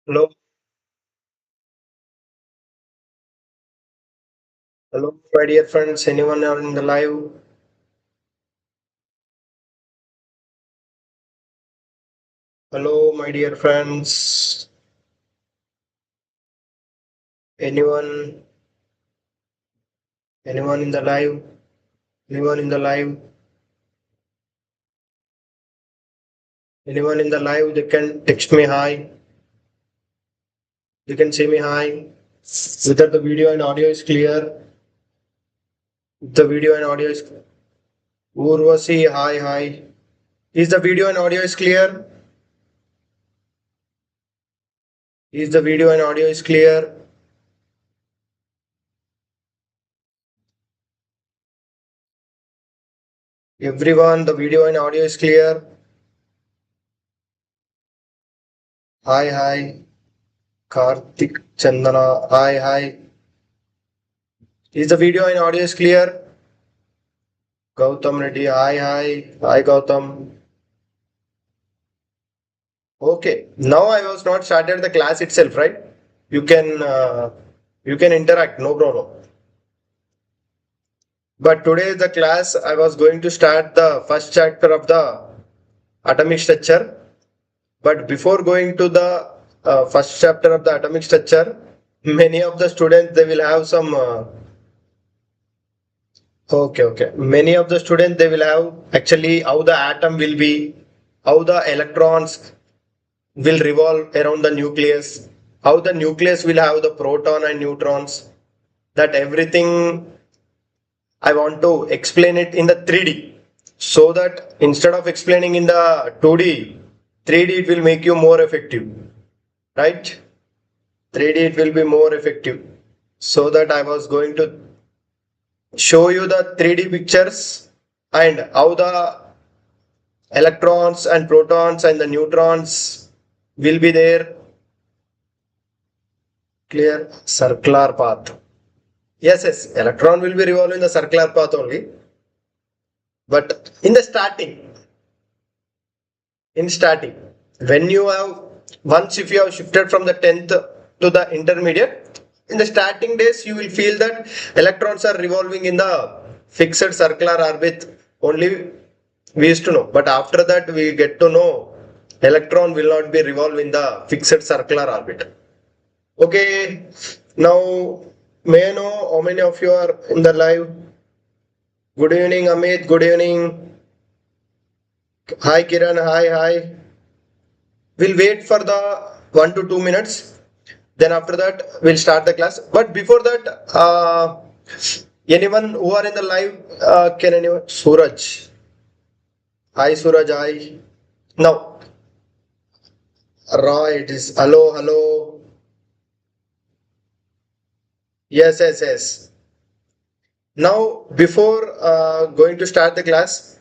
Hello, hello, my dear friends. Anyone are in the live? Hello, my dear friends. Anyone? Anyone in the live? Anyone in the live? Anyone in the live? They can text me hi. They can say me hi. Whether the video and audio is clear. The video and audio is Urvasi. Hi, hi. Is the video and audio is clear? Is the video and audio is clear? Everyone, the video and audio is clear. Hi, hi. Karthik Chandana. Hi, hi. Is the video and audio is clear? Gautam Reddy, hi, hi, hi, Gautam. Okay, now I was not started the class itself, right? You can uh, you can interact, no problem. But today the class I was going to start the first chapter of the atomic structure. But before going to the first chapter of the atomic structure, many of the students they will have some. Okay. Many of the students they will have actually how the atom will be, how the electrons will revolve around the nucleus, how the nucleus will have the proton and neutrons, that everything I want to explain it in the 3D, so that instead of explaining in the 2D, 3D it will make you more effective, right? 3D it will be more effective. So that I was going to show you the 3D pictures and how the electrons and protons and the neutrons will be there. Clear circular path. Yes. Electron will be revolving the circular path only. But in the starting, when you have once if you have shifted from the 10th to the intermediate, in the starting days you will feel that electrons are revolving in the fixed circular orbit only. We used to know, but after that we get to know electron will not be revolve in the fixed circular orbit. Okay, now may I know how many of you are in the live? Good evening, Amit. Good evening. Hi, Kiran. Hi. We'll wait for the 1 to 2 minutes. Then after that, we'll start the class. But before that, anyone who are in the live, can anyone? Suraj. Hi, Suraj. Hi. Now, right is hello. Yes. Now, before going to start the class,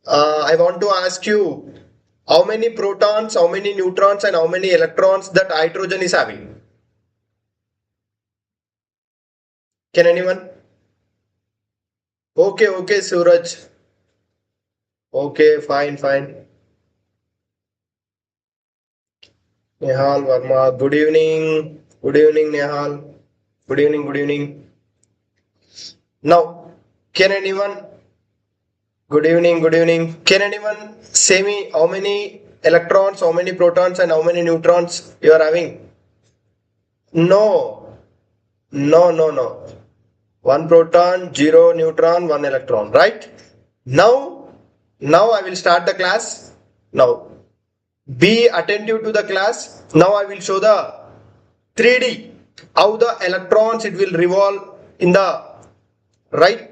I want to ask you how many protons, how many neutrons, and how many electrons that hydrogen is having. Can anyone? Okay, Suraj. Okay, fine. Nehal Verma. Good evening. Good evening, Nehal. Good evening. Now, can anyone? Good evening. Can anyone say me how many electrons, how many protons, and how many neutrons you are having? No, no. One proton, zero neutron, one electron, right? Now, now I will start the class. Now, be attentive to the class. Now I will show the 3D how the electrons it will revolve in the right.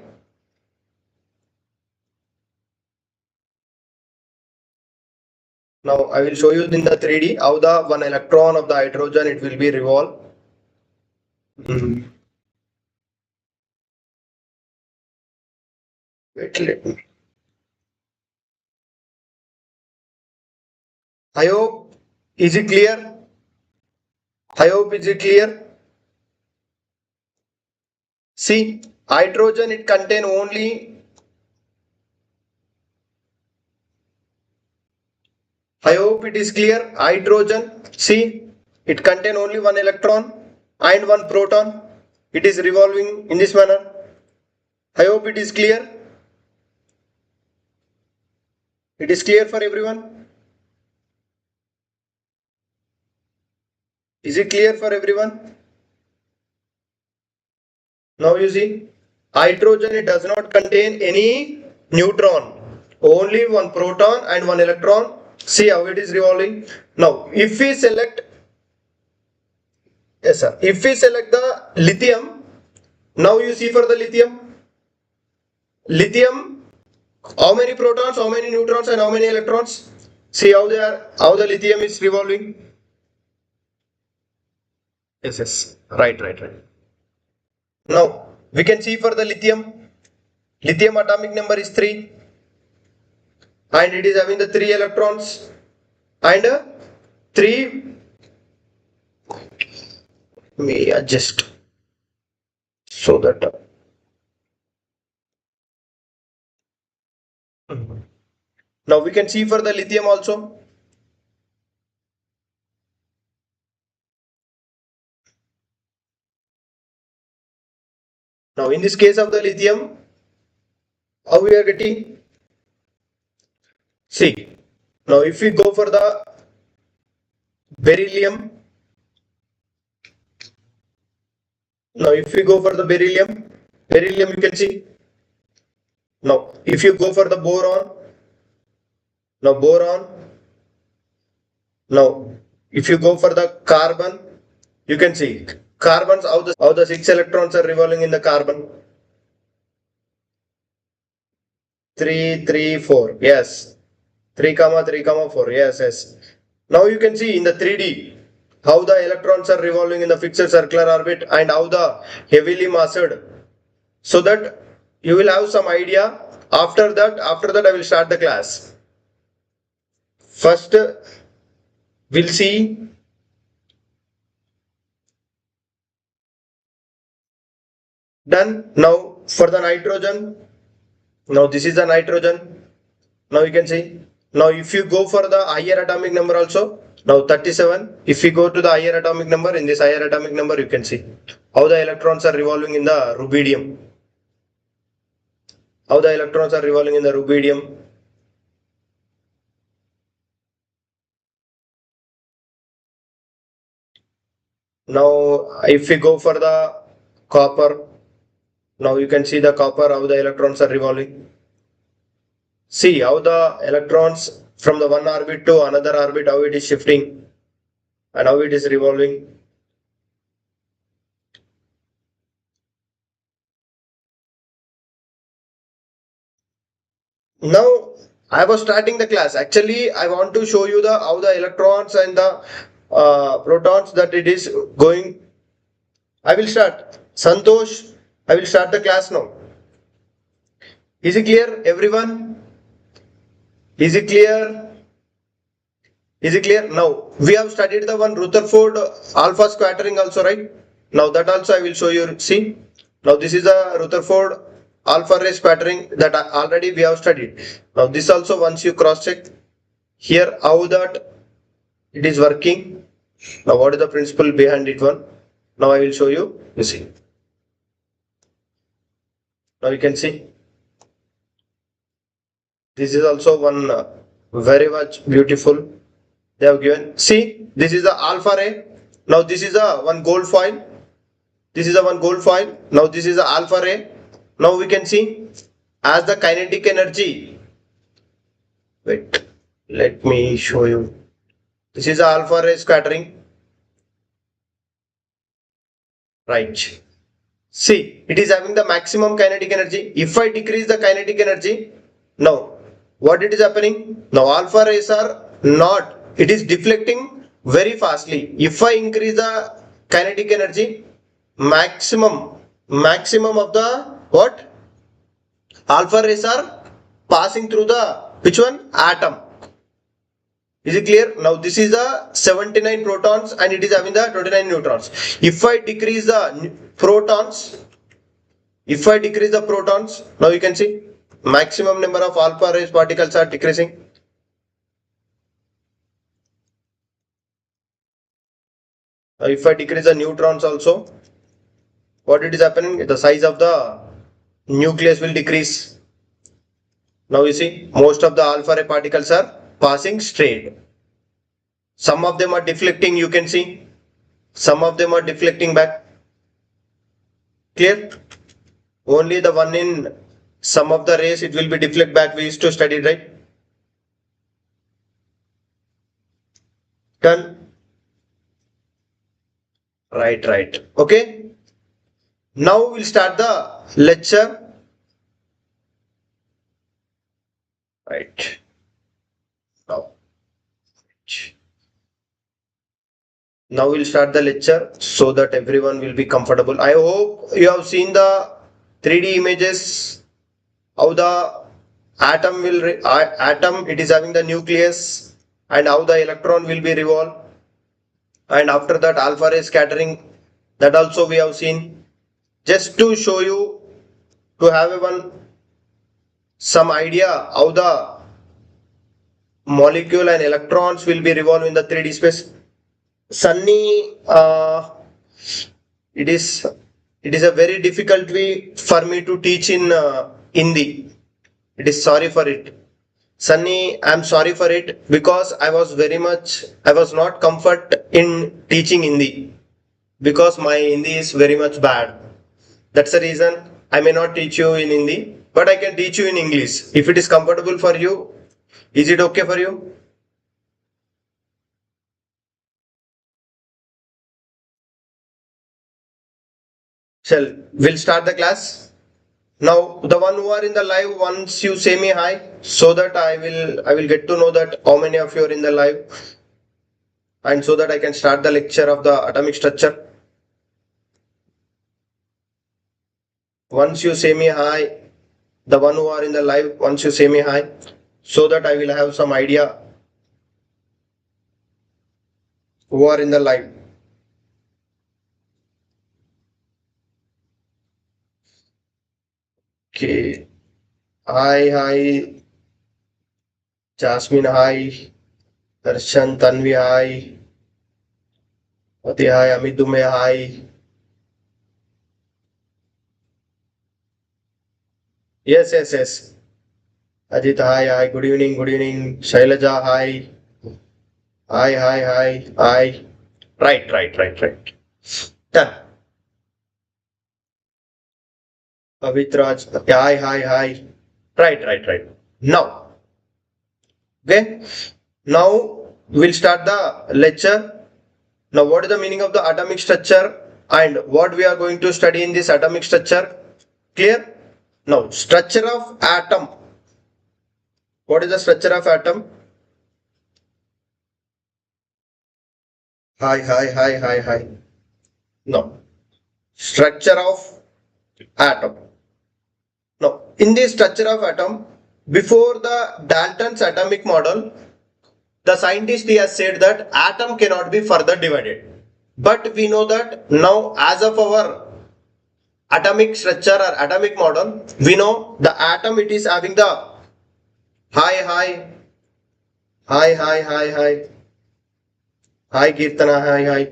Now I will show you in the 3D how the one electron of the hydrogen it will be revolve. Mhm. Wait, let me. I hope is it clear? I hope is it clear? See, hydrogen it contain only I hope it is clear. Hydrogen, see, it contains only one electron and one proton. It is revolving in this manner. I hope it is clear. It is clear for everyone. Is it clear for everyone? Now you see, hydrogen, it does not contain any neutron, only one proton and one electron. See how it is revolving. Now, if we select, yes sir, if we select the lithium, now you see for the lithium, how many protons, how many neutrons, and how many electrons? See how they are, how the lithium is revolving. Yes, yes, right. Now we can see for the lithium. Lithium atomic number is 3 and it is having the 3 electrons and 3. May adjust so that now we can see for the lithium also. Now in this case of the lithium, how we are getting? See, now if we go for the beryllium, now if we go for the beryllium you can see. Now if you go for the boron, now if you go for the carbon, you can see carbons, how the 6 electrons are revolving in the carbon. 3 3 4, yes, 3 comma 3 comma 4, yes. Now you can see in the 3D how the electrons are revolving in the fixed circular orbit and how the heavily massed, so that you will have some idea. After that I will start the class. First we'll see done. Now for the nitrogen, now this is the nitrogen. Now you can see, now if you go for the higher atomic number also, now 37, if we go to the higher atomic number, in this higher atomic number you can see how the electrons are revolving in the rubidium. How the electrons are revolving in the rubidium. Now if we go for the copper, now you can see the copper, how the electrons are revolving. See how the electrons from the one orbit to another orbit, how it is shifting and how it is revolving. Now I was starting the class. Actually, I want to show you the how the electrons and the protons that it is going. I will start. Santosh, I will start the class now. Is it clear, everyone? Is it clear? Is it clear? Now we have studied the one Rutherford alpha scattering also, right? Now that also I will show you. See, now this is a Rutherford alpha ray scattering that already we have studied. Now this also, once you cross check here how that it is working. Now what is the principle behind it one? Now I will show you. You see. Now you can see. This is also one very much beautiful. They have given. See, this is the alpha ray. Now this is a one gold foil. This is a one gold foil. Now this is the alpha ray. Now we can see as the kinetic energy. Wait, let me show you. This is the alpha ray scattering. Right. See, it is having the maximum kinetic energy. If I decrease the kinetic energy, now what it is happening? Now alpha rays are not, it is deflecting very fastly. If I increase the kinetic energy, maximum of the what? Alpha rays are passing through the which one? Atom. Is it clear? Now this is the 79 protons and it is having the 29 neutrons. If I decrease the protons, now you can see maximum number of alpha rays particles are decreasing. If I decrease the neutrons also, what it is happening? The size of the nucleus will decrease. Now you see, most of the alpha ray particles are passing straight. Some of them are deflecting, you can see. Some of them are deflecting back. Clear? Only the one in some of the rays it will be deflect back. We used to study, right? Done? Right. Okay. Now we'll start the lecture. Right. Now. Now we'll start the lecture so that everyone will be comfortable. I hope you have seen the 3D images, how the atom it is having the nucleus and how the electron will be revolved, and after that alpha ray scattering, that also we have seen. Just to show you, to have some idea how the molecule and electrons will be revolved in the 3D space. Sunny, it is a very difficult way for me to teach in Hindi. It is sorry for it. Sunny, I am sorry for it because I was not comfort in teaching Hindi because my Hindi is very much bad. That's the reason I may not teach you in Hindi, but I can teach you in English. If it is comfortable for you, is it okay for you? We'll start the class. Now the one who are in the live, once you say me hi, so that I will get to know that how many of you are in the live, and so that I can start the lecture of the atomic structure. Once you say me hi, the one who are in the live, once you say me hi, so that I will have some idea who are in the live. Okay. Hi. Jasmine, hi. Darshan, Tanvi, hi. Ati, hi. Amit Dume, hi. Yes. Ajit, hi. Good evening. Shailaja, hi. Hi. Right. Done. Avitraj, hi. Right. Now, okay. Now we'll start the lecture. Now, what is the meaning of the atomic structure and what we are going to study in this atomic structure? Clear? Now, structure of atom. What is the structure of atom? Hi. No. Structure of atom. Now, in this structure of atom, before the Dalton's atomic model, the scientist has said that atom cannot be further divided. But we know that now, as of our atomic structure or atomic model, we know the atom it is having the hi Kirtana, hi.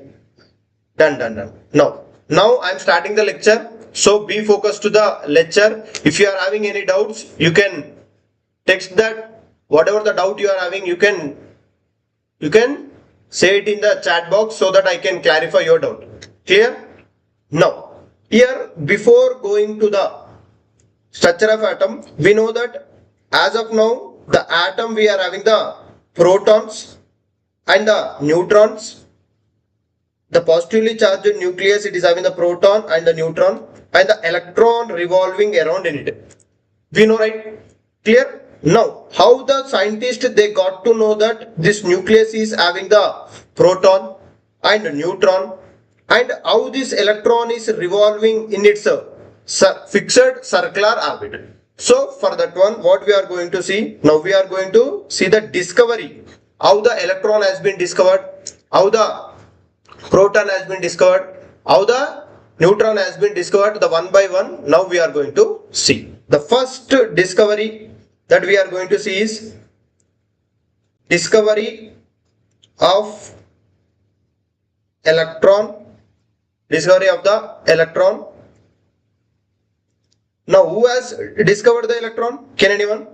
Done. Now I am starting the lecture. So be focused to the lecture. If you are having any doubts, you can text that. Whatever the doubt you are having, you can say it in the chat box so that I can clarify your doubt. Clear? Now, here before going to the structure of atom, we know that as of now, the atom we are having the protons and the neutrons. The positively charged nucleus, it is having the proton and the neutron, and the electron revolving around in it. We know, right? Clear? Now, how the scientists they got to know that this nucleus is having the proton and neutron, and how this electron is revolving in its fixed circular orbit. So for that one, what we are going to see? Now we are going to see the discovery. How the electron has been discovered, how the proton has been discovered, how the neutron has been discovered, the one by one. Now we are going to see. The first discovery that we are going to see is discovery of electron, discovery of the electron. Now, who has discovered the electron? Can anyone?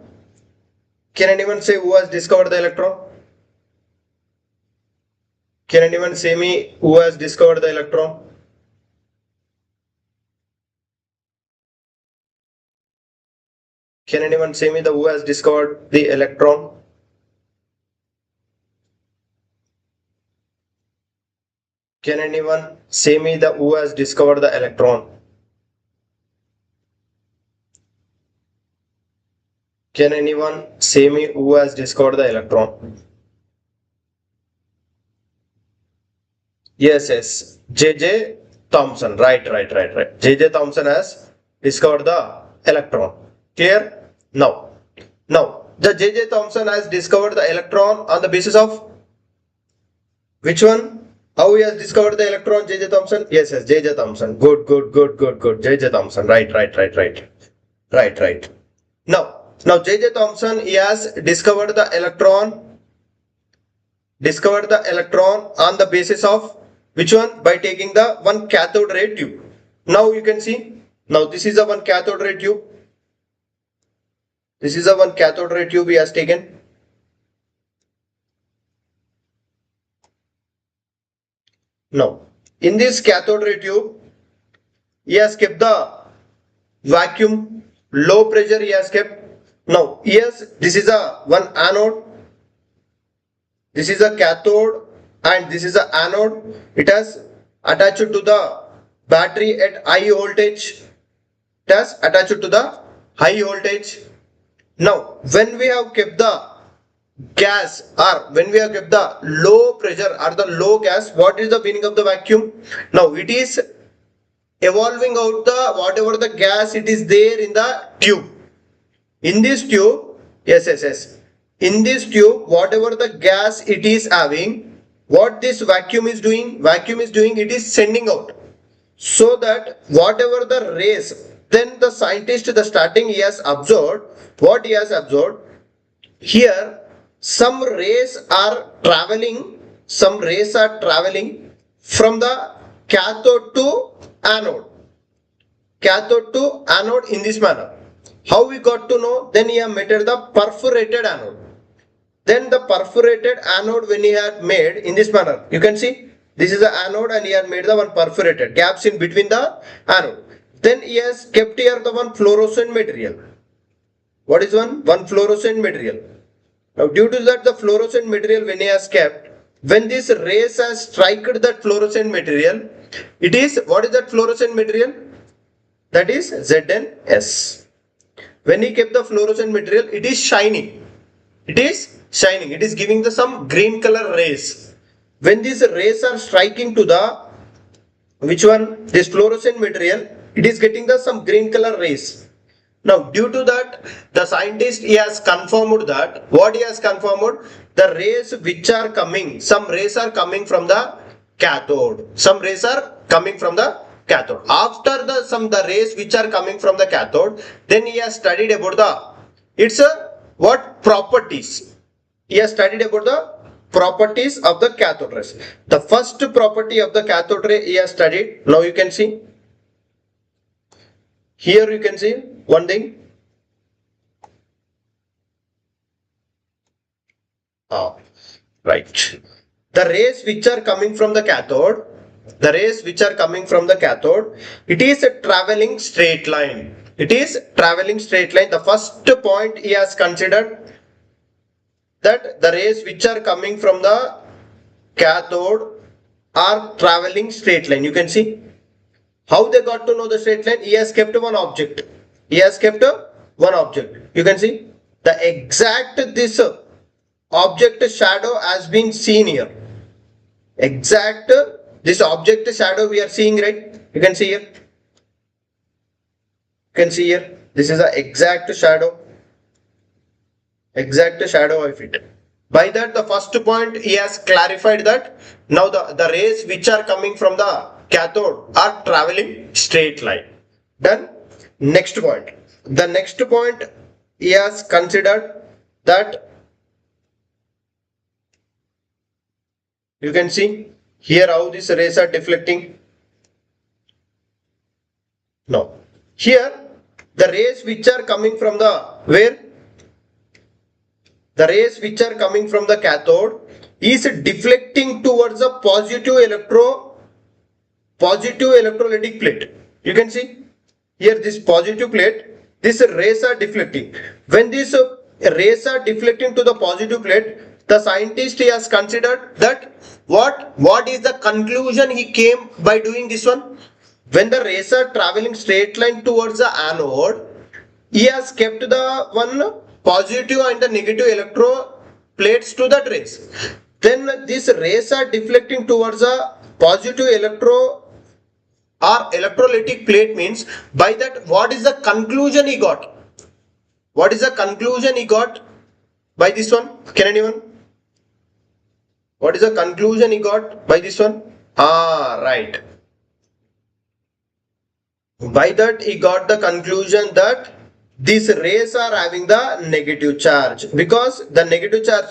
Can anyone say who has discovered the electron? Can anyone say me who has discovered the electron? Can anyone say me the who has discovered the electron? Can anyone say me the who has discovered the electron? Can anyone say me who has discovered the electron? Yes. J.J. Thomson. Right. J.J. Thomson has discovered the electron. Clear? Now, the J.J. Thomson has discovered the electron on the basis of which one? How he has discovered the electron, J.J. Thomson? Yes, J.J. Thomson. Good. J.J. Thomson. Right. Now J.J. Thomson, he has discovered the electron on the basis of which one? By taking the one cathode ray tube. Now you can see. Now this is a one cathode ray tube. This is a one cathode ray tube he has taken. Now, in this cathode ray tube, he has kept the vacuum, low pressure he has kept. Now, yes, this is a one anode, this is a cathode and this is a anode. It has attached to the battery at high voltage. It has attached to the high voltage. Now, when we have kept the gas or when we have kept the low pressure or the low gas, what is the meaning of the vacuum? Now, it is evolving out the whatever the gas it is there in the tube. In this tube, yes. In this tube, whatever the gas it is having, what this vacuum is doing? It is sending out. So that whatever the rays, then the scientist, the starting he has observed, what he has observed, here some rays are traveling from the cathode to anode. In this manner. How we got to know? Then he have made the perforated anode. Then the perforated anode when he had made in this manner, you can see this is the anode and he had made the one perforated gaps in between the anode. Then he has kept here the one fluorescent material. What is one fluorescent material? Now due to that the fluorescent material when he has kept, when this rays has struck that fluorescent material, it is, what is that fluorescent material? That is ZnS. When he kept the fluorescent material, it is shining. It is giving the some green color rays. When these rays are striking to the which one? This fluorescent material, it is getting the some green color rays. Now due to that, the scientist he has confirmed that, what he has confirmed? The rays which are coming, some rays are coming from the cathode. After the rays which are coming from the cathode, then he has studied about what properties. He has studied about the properties of the cathode rays. The first property of the cathode ray he has studied. Now you can see. Here you can see one thing. Right. The rays which are coming from the cathode, it is a traveling straight line. The first point he has considered that the rays which are coming from the cathode are traveling straight line. You can see. How they got to know the straight line? He has kept one object. You can see the exact this object shadow has been seen here. Exact this object shadow we are seeing, right? You can see here. This is the exact shadow of it. By that, the first point he has clarified that now the rays which are coming from the cathode are traveling straight line. Done. Next point. The next point he has considered that, you can see, Here how these rays are deflecting? No. Here the rays which are coming from the where? The rays which are coming from the cathode is deflecting towards the positive electrolytic plate. You can see here this positive plate, these rays are deflecting. When these rays are deflecting to the positive plate, the scientist has considered that what is the conclusion he came by doing this one? When the rays are traveling straight line towards the anode, he has kept the one positive and the negative electroplates to that rays. Then these rays are deflecting towards the positive electrolytic plate, means by that what is the conclusion he got? What is the conclusion he got by this one? Can anyone? What is the conclusion he got by this one? Right. By that he got the conclusion that these rays are having the negative charge, because the negative charge,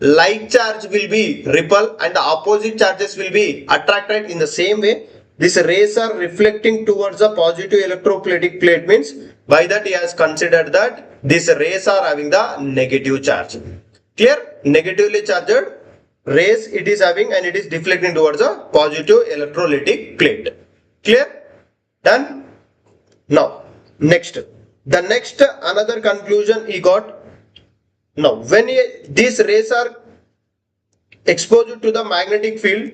like charge will be repel and the opposite charges will be attracted. In the same way, these rays are reflecting towards the positive electroplatic plate, means by that he has considered that these rays are having the negative charge. Clear? Negatively charged rays it is having, and it is deflecting towards a positive electrolytic plate. Clear? Done? Now next, the next another conclusion he got. Now when these rays are exposed to the magnetic field,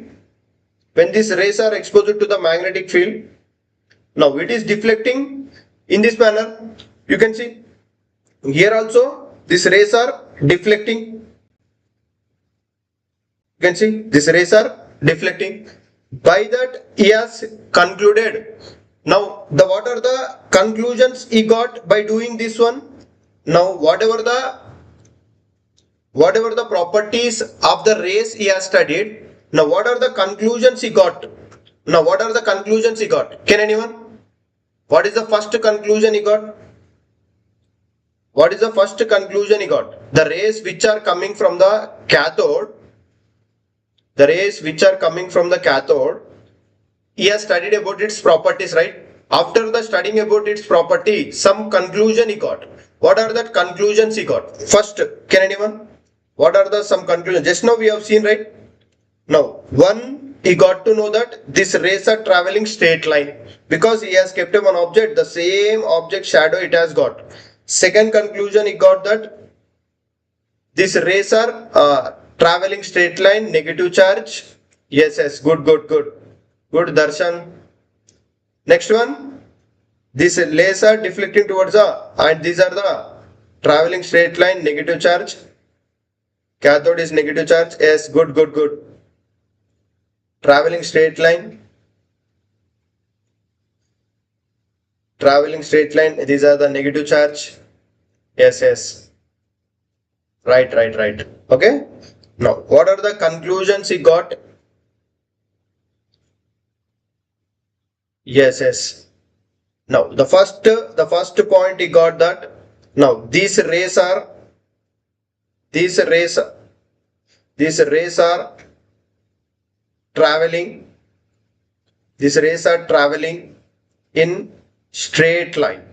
when these rays are exposed to the magnetic field, now it is deflecting in this manner. You can see here also these rays are deflecting. You can see these rays are deflecting. By that he has concluded. Now what are the conclusions he got by doing this one? Now whatever the properties of the rays he has studied, now what are the conclusions he got? Now what are the conclusions he got? Can anyone? What is the first conclusion he got? What is the first conclusion he got? The rays which are coming from the cathode, he has studied about its properties, right? After the studying about its property, some conclusion he got. What are the conclusions he got? First, can anyone? What are the some conclusions? Just now we have seen, right? Now, one, he got to know that these rays are traveling straight line, because he has kept one object, the same object shadow it has got. Second conclusion he got that these rays are traveling straight line, negative charge. Yes, good, Darshan. Next one, these rays are deflecting towards and these are the traveling straight line, negative charge. Cathode is negative charge. Yes, good. Traveling straight line. These are the negative charge. Yes. Right. Okay. Now, what are the conclusions he got? Yes. Now, the first point he got that now these rays are traveling. These rays are traveling in straight line.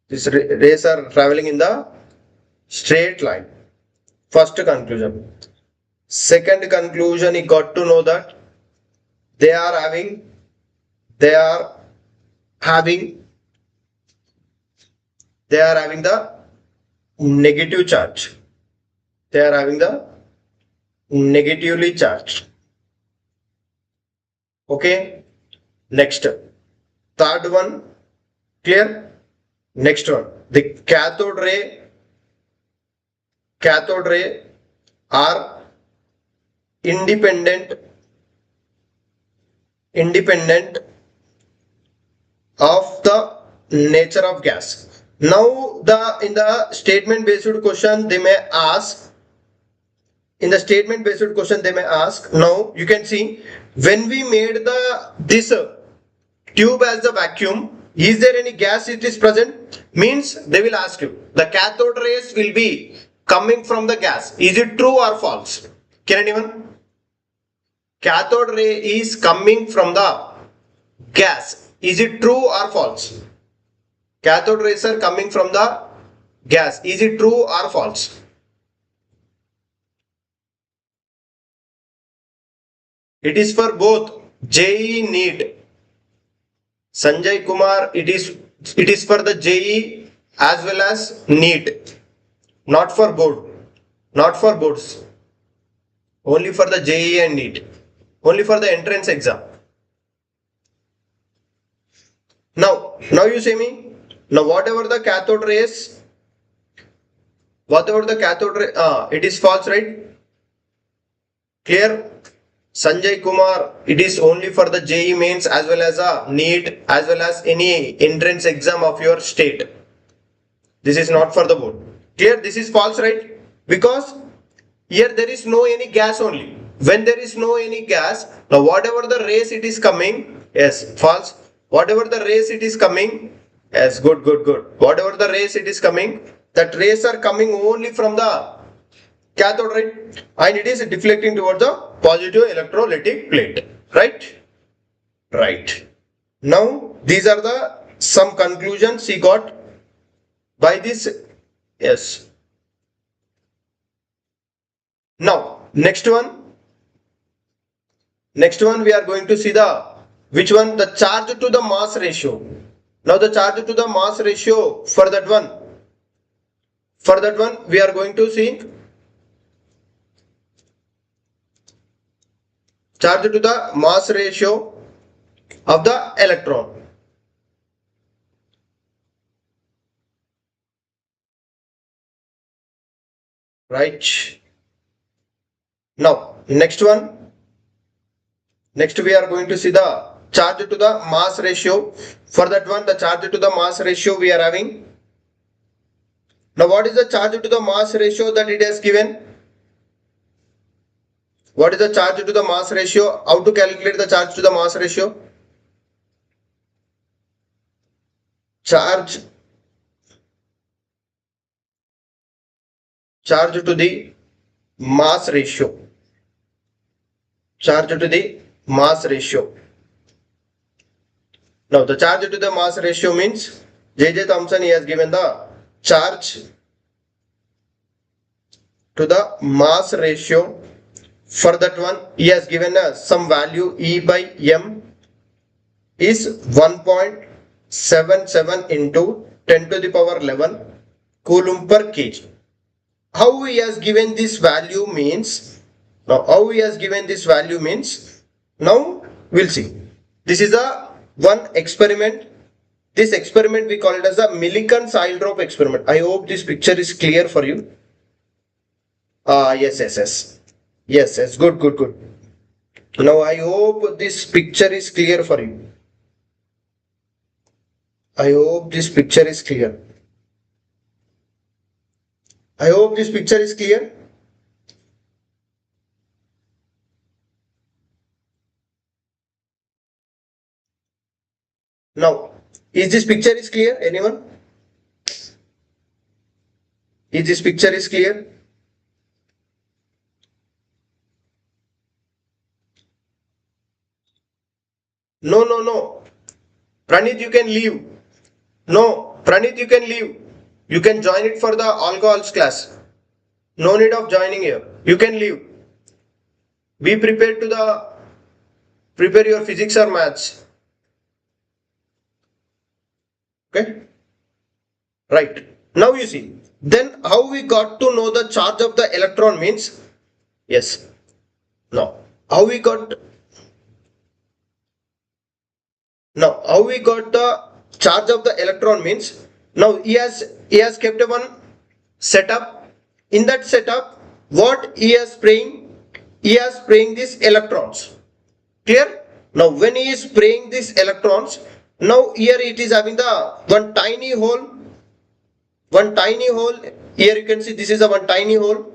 These rays are traveling in the straight line. First conclusion. Second conclusion, he got to know that they are having the negative charge. They are having the negatively charged. Okay. Next, third one, clear? Next one, the cathode ray are independent of the nature of gas. Now in the statement based question they may ask, now you can see, when we made this tube as the vacuum, is there any gas it is present? Means they will ask you, the cathode rays will be coming from the gas. Is it true or false? Can anyone? cathode ray is coming from the gas. Is it true or false? Cathode rays are coming from the gas. Is it true or false? It is for both JEE NEET. Sanjay Kumar, it is for the JEE as well as NEET. Not for board. Not for boards. Only for the JEE and NEET. Only for the entrance exam. Now you say me. Now whatever the cathode rays, it is false, right? Clear? Sanjay Kumar, it is only for the JEE mains as well as a NEET as well as any entrance exam of your state. This is not for the board. Clear? This is false, right? Because here there is no any gas only. When there is no any gas, now whatever the rays it is coming, yes, false. Whatever the rays it is coming, yes, good. Whatever the rays it is coming, that rays are coming only from the cathode, right? And it is deflecting towards the positive electrolytic plate, right? Right. Now these are the some conclusions he got by this. Yes. Now next one we are going to see the which one, the charge to the mass ratio. Now the charge to the mass ratio for that one we are going to see charge to the mass ratio of the electron. Right. Now next we are going to see the charge to the mass ratio. For that one, the charge to the mass ratio we are having. Now what is the charge to the mass ratio that it has given? What is the charge to the mass ratio? How to calculate the charge to the mass ratio? Charge to the mass ratio. Charge to the mass ratio. Now the charge to the mass ratio means J.J. Thomson, he has given the charge to the mass ratio. For that one he has given us some value, E by M is 1.77 into 10 to the power 11 coulomb per kg. How he has given this value means, now we'll see. This is a one experiment. This experiment we call it as a Millikan soil drop experiment. I hope this picture is clear for you. Yes, good. Now I hope this picture is clear for you. I hope this picture is clear. Now, is this picture is clear? Anyone? Is this picture is clear? No. Pranit, you can leave. No, Pranit, you can leave. You can join it for the alcohols class. No need of joining here. You can leave. Be prepared to prepare your physics or maths. Okay. Right. Now you see. Then how we got to know the charge of the electron means? Yes. Now how we got the charge of the electron means, now he has kept one setup. In that setup, what he is spraying? He is spraying these electrons. Clear? Now when he is spraying these electrons, now here it is having the one tiny hole. Here you can see this is a one tiny hole.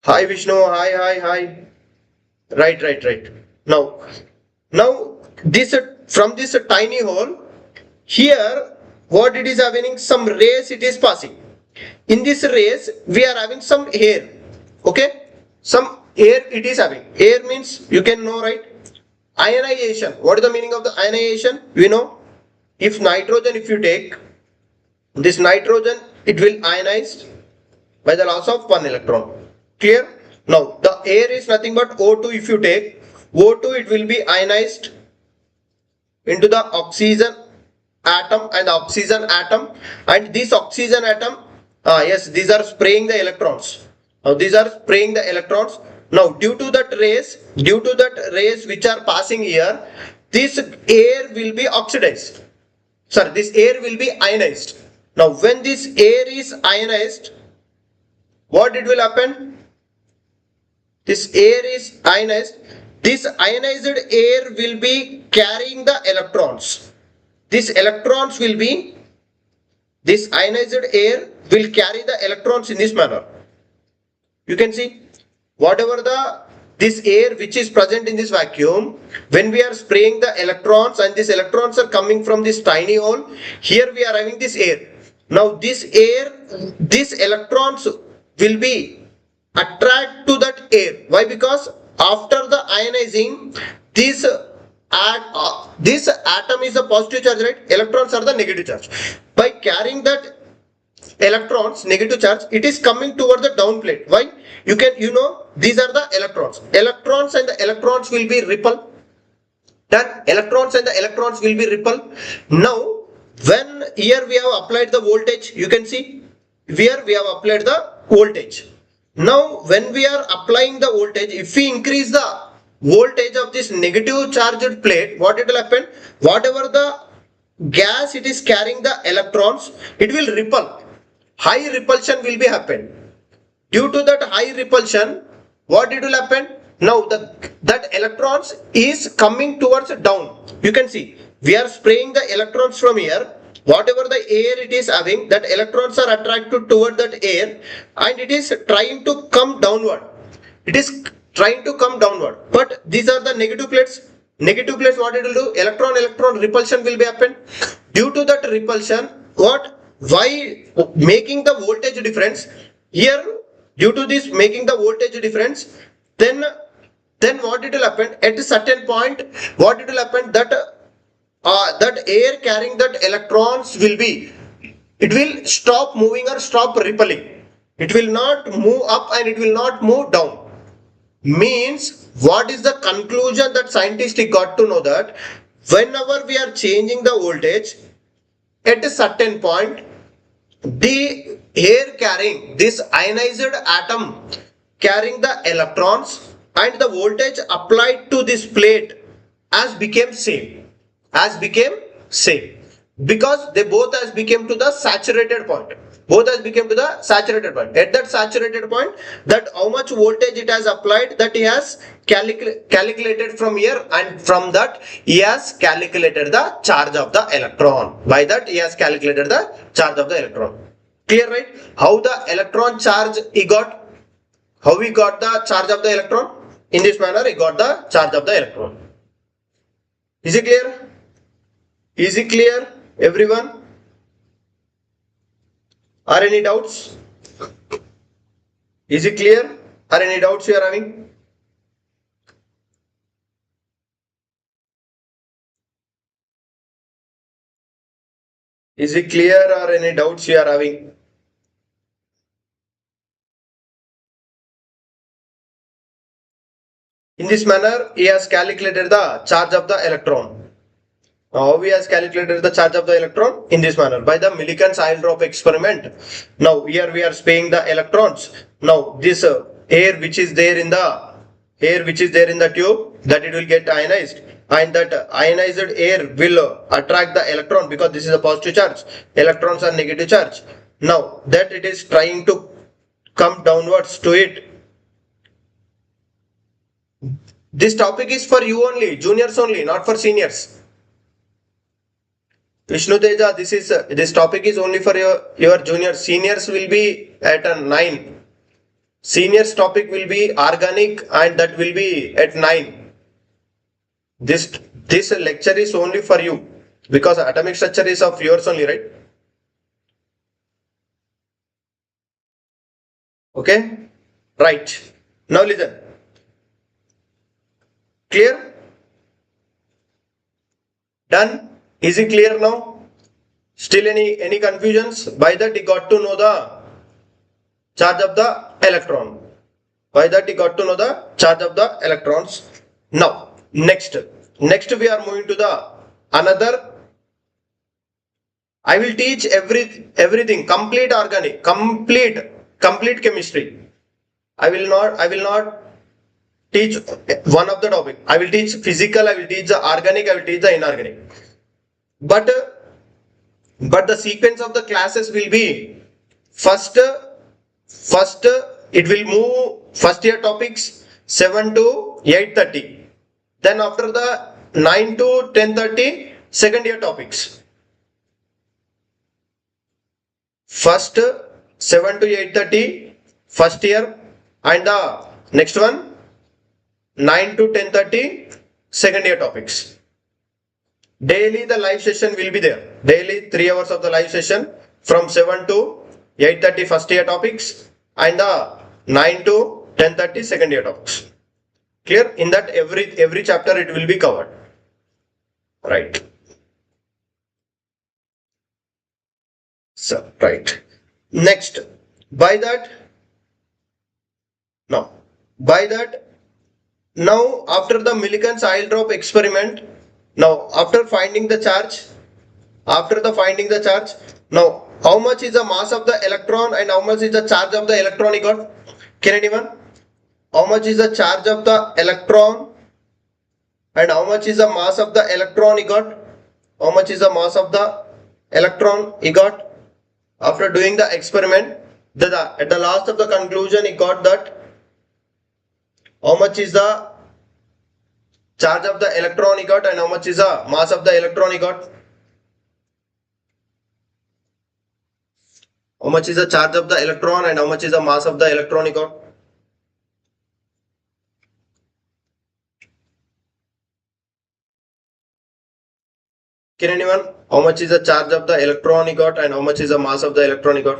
Hi Vishnu, hi. Right. Now this from this tiny hole, here what it is having, some rays it is passing. In this rays we are having some air. Okay, some air it is having. Air means you can know, right? Ionization. What is the meaning of the ionization? We know, if nitrogen, if you take this nitrogen, it will ionize by the loss of one electron. Clear? Now the air is nothing but O2. If you take O2, it will be ionized into the oxygen atom and the oxygen atom, and this oxygen atom, yes, these are spraying the electrons. Now these are spraying the electrons. Now due to that rays which are passing here, this air will be oxidized. Sorry, this air will be ionized. Now when this air is ionized, what it will happen? This air is ionized. This ionized air will be carrying the electrons. This ionized air will carry the electrons in this manner. You can see, whatever this air which is present in this vacuum, when we are spraying the electrons and these electrons are coming from this tiny hole, here we are having this air. Now this air, these electrons will be attract to that air. Why? Because after the ionizing, this atom is the positive charge, right? Electrons are the negative charge. By carrying that electrons, negative charge, it is coming towards the down plate. Why? You know, these are the electrons. Electrons and the electrons will be repel. Then electrons and the electrons will be repel. Now, when here we have applied the voltage, you can see, here we have applied the voltage. Now when we are applying the voltage, if we increase the voltage of this negative charged plate, what it will happen? Whatever the gas it is carrying the electrons, it will repel. High repulsion will be happen. Due to that high repulsion, what it will happen? Now that electrons is coming towards down. You can see, we are spraying the electrons from here. Whatever the air it is having, that electrons are attracted toward that air and it is trying to come downward. It is trying to come downward. But these are the negative plates. Negative plates, what it will do? Electron repulsion will be happen. Due to that repulsion, why making the voltage difference? Here, due to this making the voltage difference, then what it will happen? At a certain point, what it will happen? That air carrying that electrons it will stop moving or stop repelling. It will not move up and it will not move down. Means, what is the conclusion that scientists got to know? That whenever we are changing the voltage, at a certain point, the air carrying this ionized atom carrying the electrons and the voltage applied to this plate became same. Because they both became to the saturated point. At that saturated point, that how much voltage it has applied, that he has calculated from here, and from that he has calculated the charge of the electron. By that he has calculated the charge of the electron. Clear, right? How the electron charge he got? How he got the charge of the electron? In this manner he got the charge of the electron. Is it clear? Is it clear, everyone? Are any doubts? Is it clear? Are any doubts you are having? Is it clear or any doubts you are having? In this manner, he has calculated the charge of the electron. Now, how he has calculated the charge of the electron? In this manner, by the Millikan's oil drop experiment. Now, here we are spraying the electrons. Now, this air which is there in the tube, that it will get ionized, and that ionized air will attract the electron, because this is a positive charge. Electrons are negative charge. Now, that it is trying to come downwards to it. This topic is for you only, juniors only, not for seniors. Vishnu Teja, this topic is only for your juniors. Seniors will be at a 9. Seniors topic will be organic, and that will be at 9. This lecture is only for you, because atomic structure is of yours only, right? Okay. Right. Now listen. Clear? Done? Is it clear now? Still any confusions? By that you got to know the charge of the electron. By that you got to know the charge of the electrons. Now, next we are moving to the another. I will teach everything, complete organic, complete chemistry. I will not teach one of the topic. I will teach physical, I will teach the organic, I will teach the inorganic. But the sequence of the classes will be first it will move first year topics 7 to 8:30. Then after the 9 to 10:30 second year topics. First 7 to 8:30 first year, and the next one 9 to 10:30 second year topics. Daily the live session will be there. Daily 3 hours of the live session from 7 to 8:30 first year topics and the 9 to 10:30 second year topics. Clear? In that every chapter it will be covered. Right. So right. Next, by that now after the Millikan's oil drop experiment, now after finding the charge, now how much is the mass of the electron and how much is the charge of the electron he got? Can anyone? How much is the charge of the electron and how much is the mass of the electron he got? How much is the mass of the electron he got? After doing the experiment, at the last of the conclusion he got that how much is the charge of the electron he got and how much is the mass of the electron he got? How much is the charge of the electron and how much is the mass of the electron he got? Can anyone? How much is the charge of the electron he got and how much is the mass of the electron he got?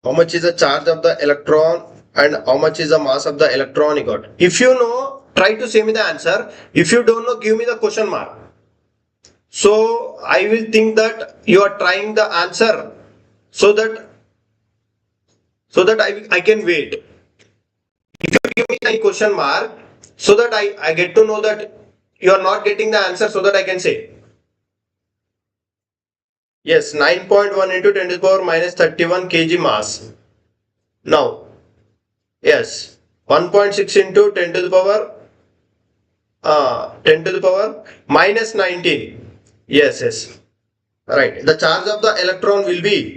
How much is the charge of the electron and how much is the mass of the electron he got? If you know, try to say me the answer. If you don't know, give me the question mark. So I will think that you are trying the answer so that I can wait. If you give me a question mark so that I get to know that you are not getting the answer so that I can say. Yes, 9.1 into 10 to the power minus 31 kg mass. Now, yes, 1.6 into 10 to the power minus 19. Yes. Right. The charge of the electron will be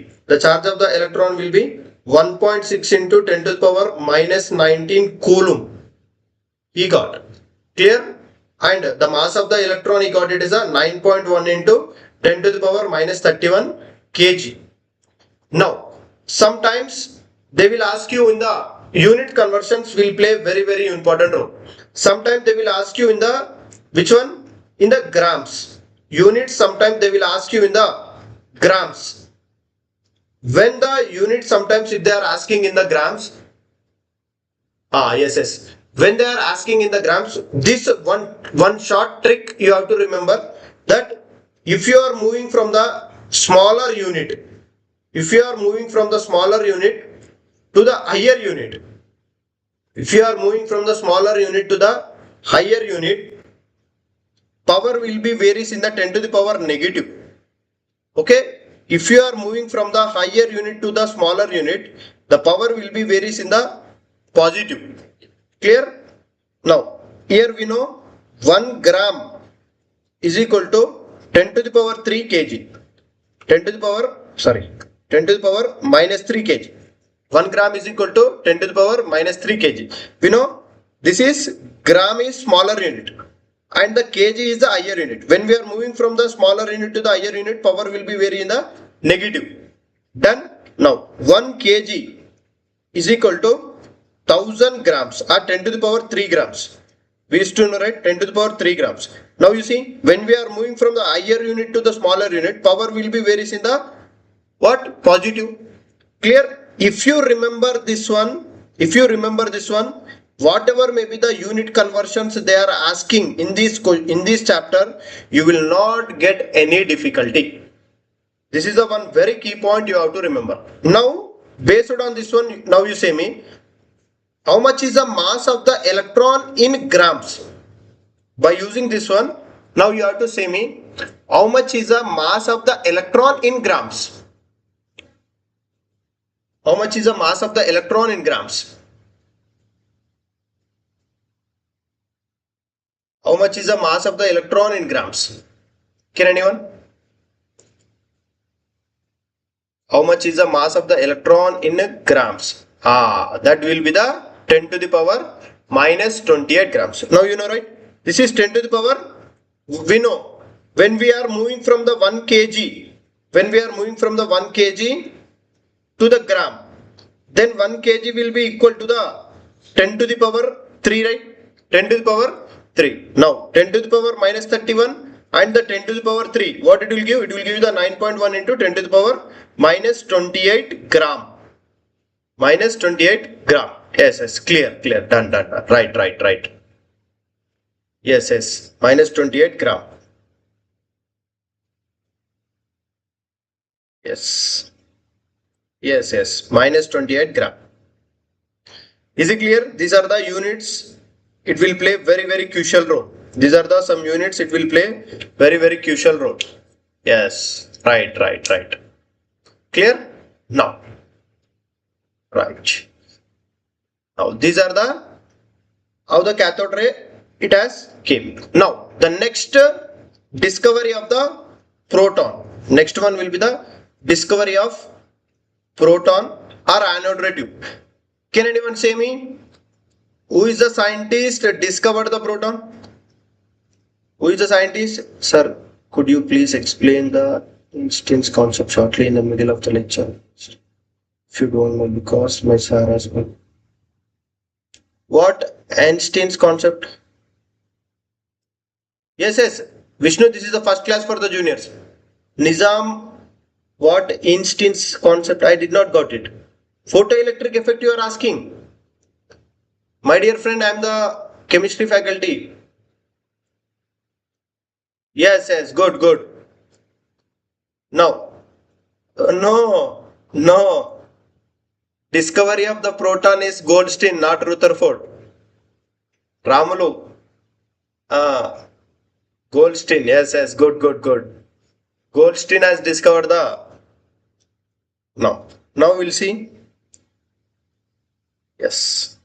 1.6 into 10 to the power minus 19 coulomb. He got. Clear? And the mass of the electron he got, it is a 9.1 into 10 to the power minus 31 kg. Now, sometimes they will ask you in the unit conversions will play very important role. Sometimes they will ask you in the which one? In the grams. Units, sometimes they will ask you in the grams. When the unit, sometimes if they are asking in the grams, yes. When they are asking in the grams, this one short trick you have to remember that if you are moving from the smaller unit, to the higher unit, power will be varies in the 10 to the power negative. Okay? If you are moving from the higher unit to the smaller unit, the power will be varies in the positive. Clear? Now, here we know 1 gram is equal to 10 to the power 3 kg. 10 to the power minus 3 kg. 1 gram is equal to 10 to the power minus 3 kg. We know this is gram is smaller unit and the kg is the higher unit. When we are moving from the smaller unit to the higher unit, power will be vary in the negative. Done? Now, 1 kg is equal to 1000 grams or 10 to the power 3 grams. We used to know, right? 10 to the power 3 grams. Now you see, when we are moving from the higher unit to the smaller unit, power will be varies in the what? Positive. Clear? If you remember this one, whatever may be the unit conversions they are asking in this chapter, you will not get any difficulty. This is the one very key point you have to remember. Now, based on this one, now you say me, how much is the mass of the electron in grams? By using this one, now you have to say me, how much is the mass of the electron in grams? How much is the mass of the electron in grams? How much is the mass of the electron in grams? Can anyone? How much is the mass of the electron in grams? That will be the 10 to the power minus 28 grams. Now you know, right? This is 10 to the power. We know when we are moving from the 1 kg, to the gram, then 1 kg will be equal to the 10 to the power 3, right? 10 to the power 3. Now 10 to the power minus 31 and the 10 to the power 3. What it will give? It will give you the 9.1 into 10 to the power minus 28 gram. Minus 28 gram. Yes, clear, done. Right. Yes, minus 28 gram. Yes, minus 28 gram. Is it clear? These are the units. It will play very crucial role. These are the some units. It will play very crucial role. Yes, right. Clear? Now, right. Now these are the how the cathode ray it has came. Now the next discovery of the proton. Next one will be the discovery of proton or anode ray tube. Can anyone say me? Who is the scientist that discovered the proton? Who is the scientist? Sir, could you please explain the instance concept shortly in the middle of the lecture? If you don't know, because my sir has been. What Einstein's concept? Yes. Vishnu, this is the first class for the juniors. Nizam, what Einstein's concept? I did not got it. Photoelectric effect you are asking. My dear friend, I am the chemistry faculty. Yes, good. Now, no. Discovery of the proton is Goldstein, not Rutherford. Ramulu. Goldstein, yes, good. Goldstein has discovered the. Now we'll see. Yes.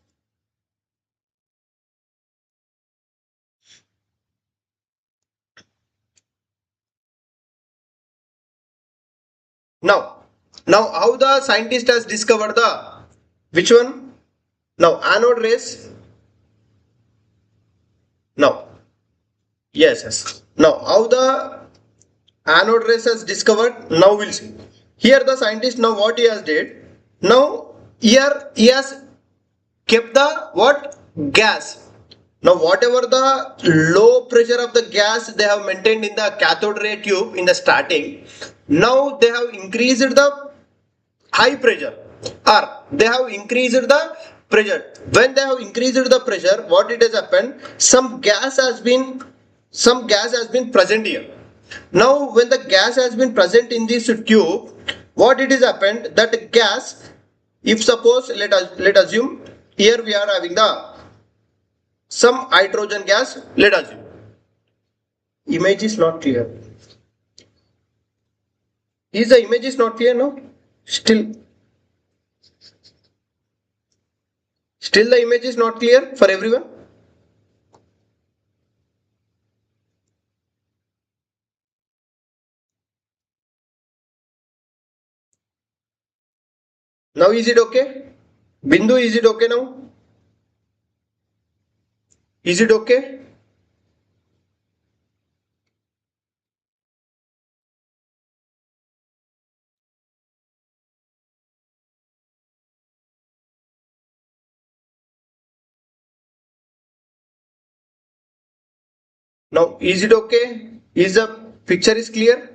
Now how the scientist has discovered the which one? Now anode rays. Now yes. Now how the anode rays has discovered? Now we'll see. Here the scientist now what he has did. Now here he has kept the what? Gas. Now whatever the low pressure of the gas they have maintained in the cathode ray tube in the starting, now they have increased the high pressure or they have increased the pressure. When they have increased the pressure, what it has happened? Some gas has been present here. Now when the gas has been present in this tube, what it has happened? That gas, if suppose let assume here we are having the some hydrogen gas, let us assume. Image is not clear. Is the image is not clear now? Still the image is not clear for everyone? Now is it okay? Bindu, is it okay now? Is it okay? Now, is it okay? Is the picture is clear?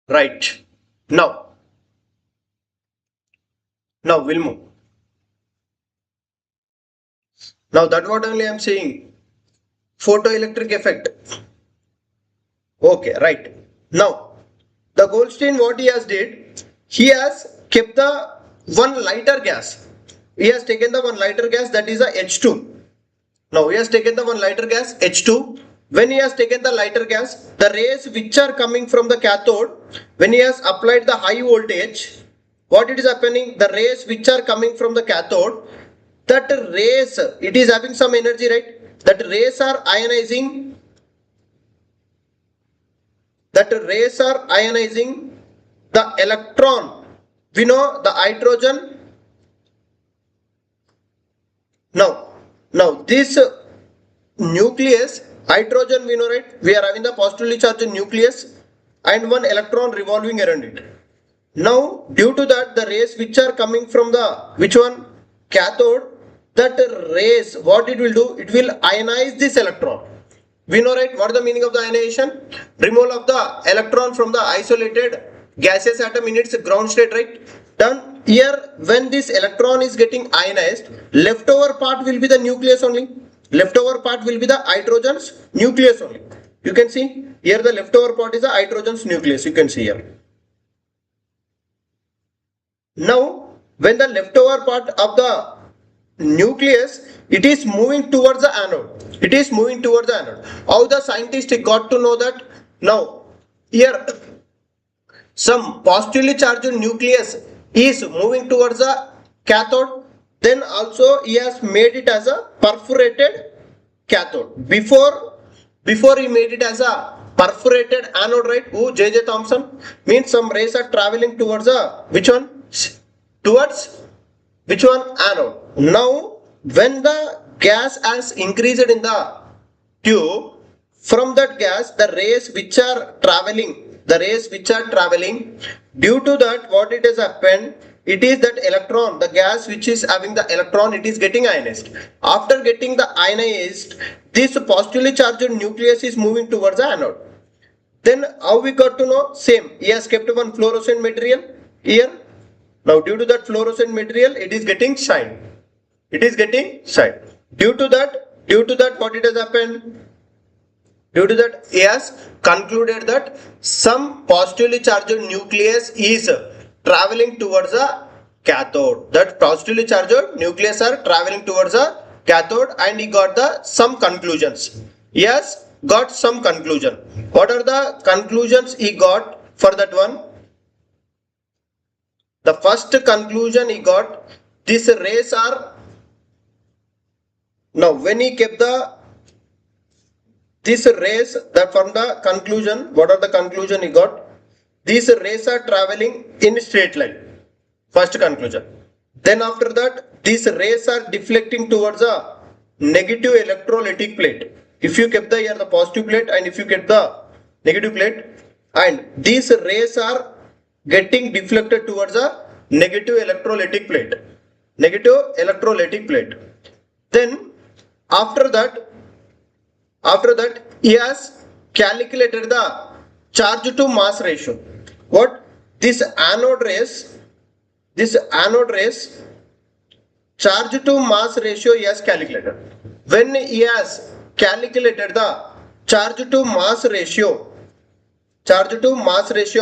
Right. Now we'll move. Now that what only I am saying. Photoelectric effect. Okay, right. Now the Goldstein what he has did, he has kept the one lighter gas. He has taken the one lighter gas, that is a H2. Now he has taken the one lighter gas H2. When he has taken the lighter gas, the rays which are coming from the cathode, when he has applied the high voltage, what it is happening? The rays which are coming from the cathode, that rays, it is having some energy, right? That rays are ionizing. That rays are ionizing the electron. We know the hydrogen. Now this nucleus, hydrogen we know, right? We are having the positively charged nucleus and one electron revolving around it. Now due to that, the rays which are coming from the which one? Cathode, that rays, what it will do? It will ionize this electron. We know, right, what is the meaning of the ionization? Removal of the electron from the isolated gaseous atom in its ground state, right? Done. Here, when this electron is getting ionized, leftover part will be the nucleus only. Leftover part will be the hydrogen's nucleus only. You can see here the leftover part is the hydrogen's nucleus. You can see here. Now, when the leftover part of the nucleus, it is moving towards the anode. It is moving towards the anode. How the scientist got to know that? Now, here some positively charged nucleus is moving towards the cathode. Then also he has made it as a perforated cathode. Before he made it as a perforated anode, right? Who? J.J. Thomson. Means some rays are traveling towards the which one? Towards which one? Anode. Now when the gas has increased in the tube, from that gas the rays which are traveling, due to that what it has happened, it is that electron, the gas which is having the electron, it is getting ionized. After getting the ionized, this positively charged nucleus is moving towards the anode. Then how we got to know? Same, he has kept one fluorescent material here. Now due to that fluorescent material, it is getting shine. Due to that what it has happened? Due to that, he has concluded that some positively charged nucleus is traveling towards the cathode. That positively charged nucleus are traveling towards the cathode, and he got some conclusions. He has got some conclusion. What are the conclusions he got for that one? The first conclusion he got, these rays are, now when he kept these rays, that from the conclusion, what are the conclusion he got? These rays are traveling in straight line. First conclusion. Then after that, these rays are deflecting towards a negative electrolytic plate. If you kept here the positive plate and if you kept the negative plate, and these rays are getting deflected towards a negative electrolytic plate. Then after that he has calculated the charge to mass ratio. What? This anode rays charge to mass ratio he has calculated. When he has calculated the charge to mass ratio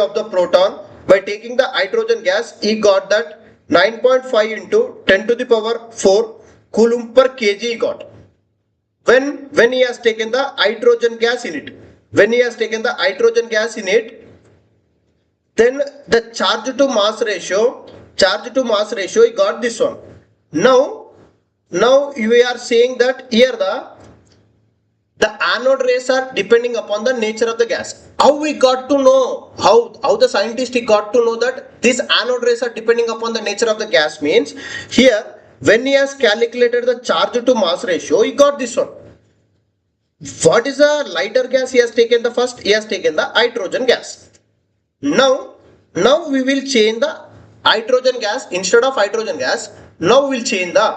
of the proton by taking the hydrogen gas, he got that 9.5 into 10 to the power 4 coulomb per kg he got. When he has taken the hydrogen gas in it, then the charge to mass ratio he got this one. Now we are saying that here the anode rays are depending upon the nature of the gas. How we got to know, how the scientist he got to know that these anode rays are depending upon the nature of the gas means, here when he has calculated the charge to mass ratio, he got this one. What is the lighter gas he has taken? The first he has taken the hydrogen gas. Now we will change the hydrogen gas. Instead of hydrogen gas, now we will change the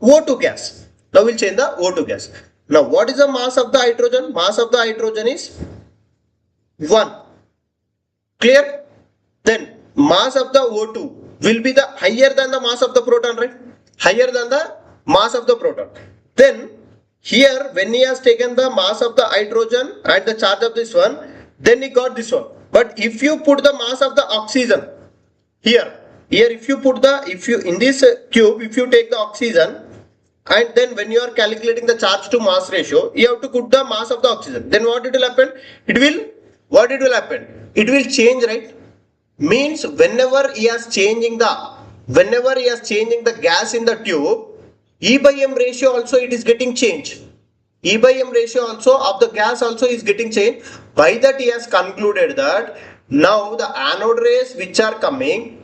O2 gas. Now we will change the O2 gas. Now what is the mass of the hydrogen? Mass of the hydrogen is 1. Clear? Then mass of the O2 will be the higher than the mass of the proton, right? Higher than the mass of the proton. Then here when he has taken the mass of the hydrogen and the charge of this one, then he got this one. But if you put the mass of the oxygen here if you put the, in this cube, if you take the oxygen and then when you are calculating the charge to mass ratio, you have to put the mass of the oxygen. Then what it will happen? It will change, right? Means whenever he is changing the gas in the tube, E by M ratio also it is getting changed. E by M ratio also of the gas also is getting changed. By that he has concluded that now the anode rays which are coming,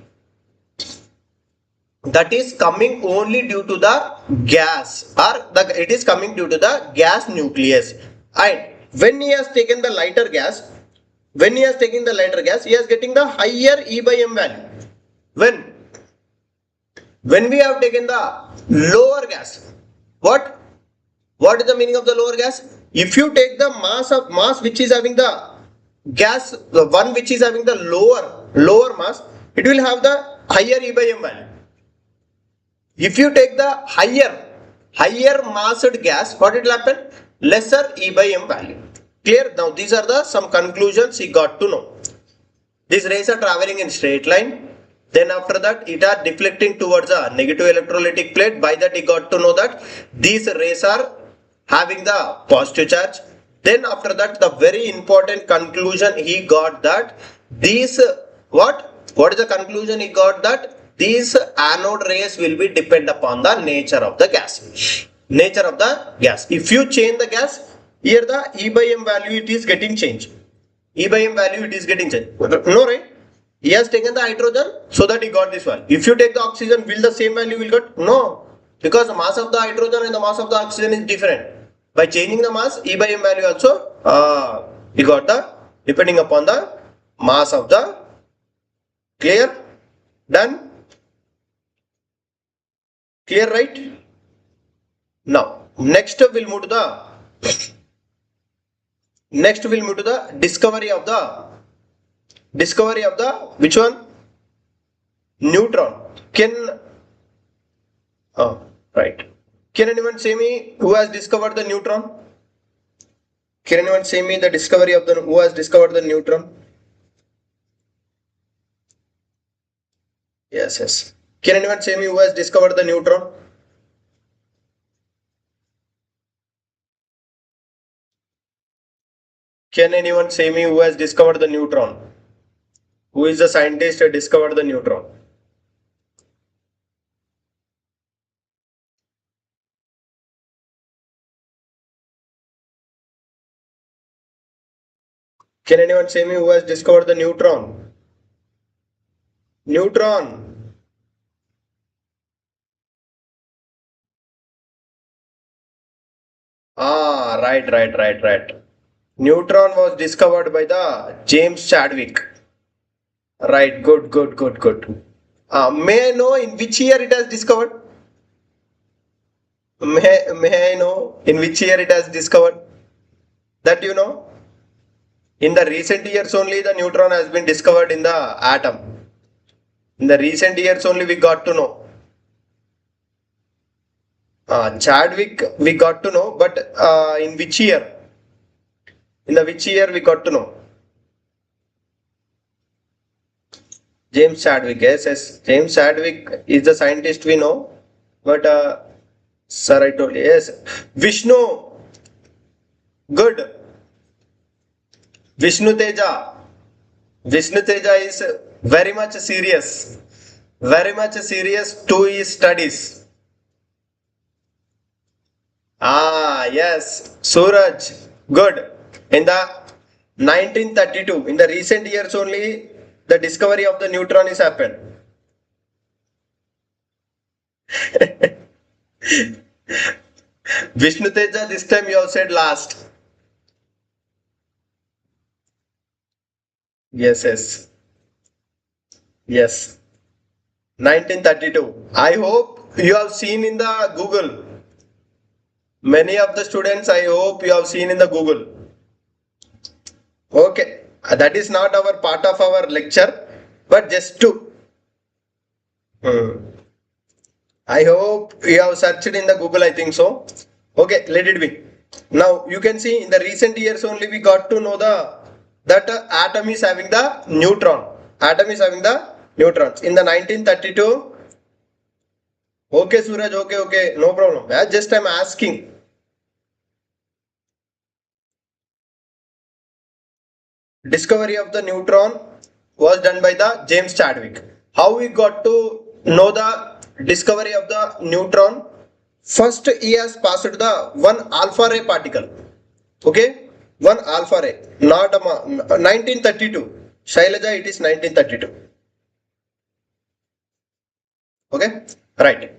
that is coming only due to the gas, or it is coming due to the gas nucleus. And when he has taken the lighter gas, he is getting the higher E by M value. When we have taken the lower gas, what is the meaning of the lower gas? If you take the mass which is having the gas, the one which is having the lower mass, it will have the higher E by M value. If you take the higher massed gas, what it will happen? Lesser E by M value. Clear? Now these are the some conclusions he got to know. These rays are traveling in straight line. Then after that it are deflecting towards a negative electrolytic plate. By that he got to know that these rays are having the positive charge. Then after that the very important conclusion he got that these, what is the conclusion he got? That these anode rays will be depend upon the nature of the gas. If you change the gas, here the E by M value it is getting changed. No, right? He has taken the hydrogen, so that he got this one. If you take the oxygen, will the same value will get? No, because the mass of the hydrogen and the mass of the oxygen is different. By changing the mass, E by M value also he got the depending upon the mass of the. Clear? Done? Clear, right? Now next we'll move to the discovery of the which one? Neutron. Right. Can anyone say me who has discovered the neutron? Can anyone say me the discovery of who has discovered the neutron? Yes. Can anyone say me who has discovered the neutron? Can anyone say me who has discovered the neutron? Who is the scientist who discovered the neutron? Can anyone say me who has discovered the neutron? Neutron. Right. Neutron was discovered by the James Chadwick. Right, good. May I know in which year it has discovered? May I know in which year it has discovered? That you know? In the recent years only the neutron has been discovered in the atom. In the recent years only we got to know. Chadwick we got to know, but in which year? In the which year we got to know? James Chadwick, yes. James Chadwick is the scientist we know, but sir, I told you, yes. Vishnu, good. Vishnu Teja is very much serious to his studies. Yes. Suraj, Good. In the 1932, in the recent years only, the discovery of the neutron is happened. Vishnu Teja, this time you have said last. Yes, yes. Yes. 1932. I hope you have seen in the Google. Many of the students, I hope you have seen in the Google. Okay. That is not our part of our lecture, but just to. I hope you have searched in the Google, I think so. Okay, let it be. Now you can see in the recent years only we got to know that atom is having the neutron. Atom is having the neutrons. In the 1932, okay Suraj, okay, no problem. Just I'm asking. Discovery of the neutron was done by the James Chadwick. How we got to know the discovery of the neutron? First he has passed the one alpha ray particle. Okay, one alpha ray, not a 1932. Shailaja, it is 1932. Okay, right.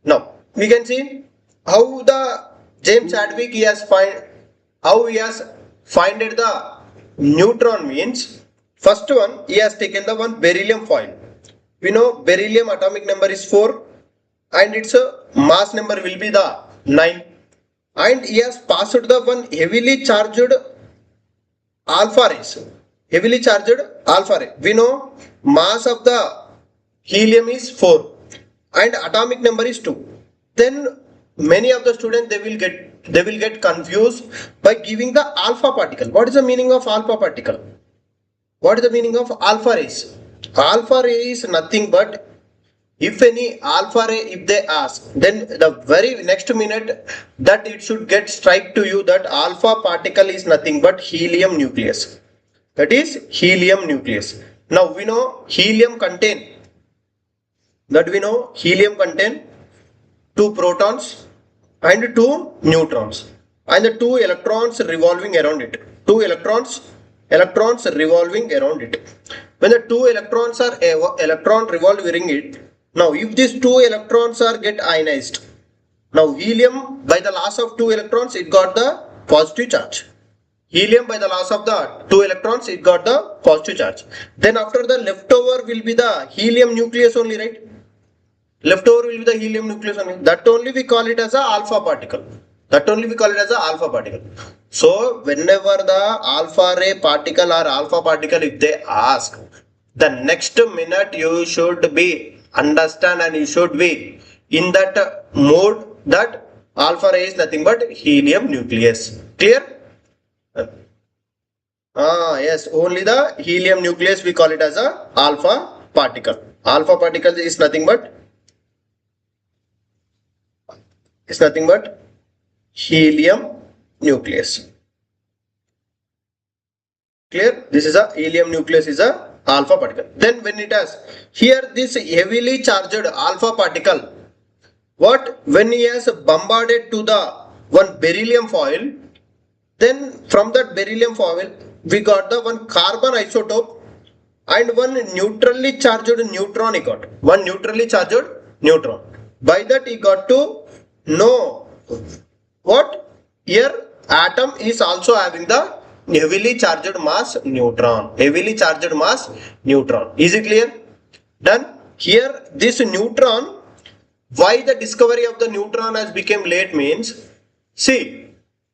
Now we can see how the James Chadwick he has finded the neutron means. First one, he has taken the one beryllium foil. We know beryllium atomic number is 4 and its mass number will be the 9. And he has passed the one heavily charged alpha rays. Heavily charged alpha ray. We know mass of the helium is 4 and atomic number is 2. Then many of the students they will get confused by giving the alpha particle. What is the meaning of alpha particle? What is the meaning of alpha rays? Alpha ray is nothing but, if any alpha ray if they ask, then the very next minute that it should get strike to you that alpha particle is nothing but helium nucleus. That is helium nucleus. Now we know helium contain 2 protons and 2 neutrons and the 2 electrons revolving around it. 2 electrons revolving around it. When the 2 electrons are revolving it, now if these 2 electrons are get ionized, now helium by the loss of 2 electrons it got the positive charge. Helium by the loss of the 2 electrons it got the positive charge. Then after the leftover will be the helium nucleus only, right? Leftover will be the helium nucleus only. That only we call it as a alpha particle. So whenever the alpha ray particle or alpha particle if they ask, the next minute you should be understand and you should be in that mode that alpha ray is nothing but helium nucleus. Clear? Yes, only the helium nucleus we call it as a alpha particle. Alpha particle is nothing but helium nucleus. Clear? This is a helium nucleus is a alpha particle. Then when it has here this heavily charged alpha particle, what when he has bombarded to the one beryllium foil, then from that beryllium foil we got the one carbon isotope and one neutrally charged neutron he got. One neutrally charged neutron. By that he got to know what here atom is also having the heavily charged mass neutron. Is it clear? Done. Here this neutron, why the discovery of the neutron has become late means, see,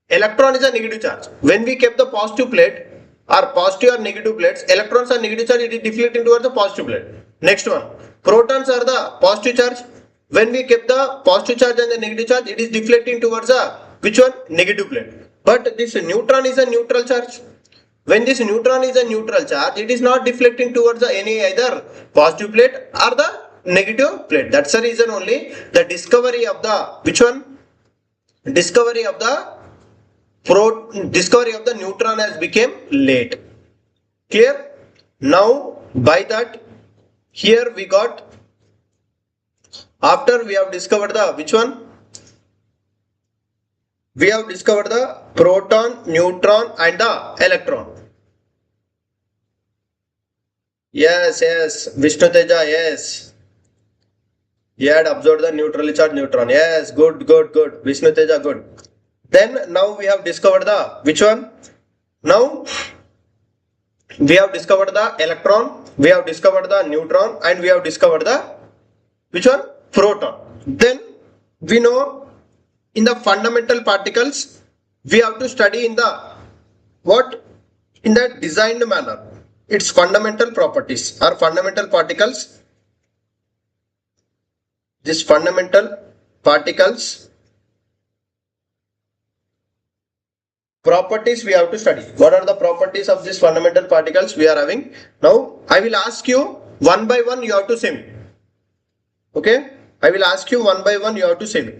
electron is a negative charge. When we kept the positive plate or positive or negative plates, electrons are negative charge, it is deflecting towards the positive plate. Next one, protons are the positive charge. When we kept the positive charge and the negative charge, it is deflecting towards the which one? Negative plate. But this neutron is a neutral charge. When this neutron is a neutral charge, it is not deflecting towards any either positive plate or the negative plate. That's the reason only the discovery of the which one? Discovery of the neutron has become late. Clear? Now by that here we got, after we have discovered the which one? We have discovered the proton, neutron and the electron. Yes, Vishnu Teja, yes. He had observed the neutrally charged neutron. Yes, good. Vishnu Teja, good. Then now we have discovered the which one? Now we have discovered the electron, we have discovered the neutron, and we have discovered the which one? Proton. Then we know in the fundamental particles we have to study in the what? In the designed manner. Its fundamental properties are fundamental particles. This fundamental particles properties we have to study. What are the properties of these fundamental particles we are having? Now I will ask you one by one, you have to say me. Okay, I will ask you one by one, you have to say me.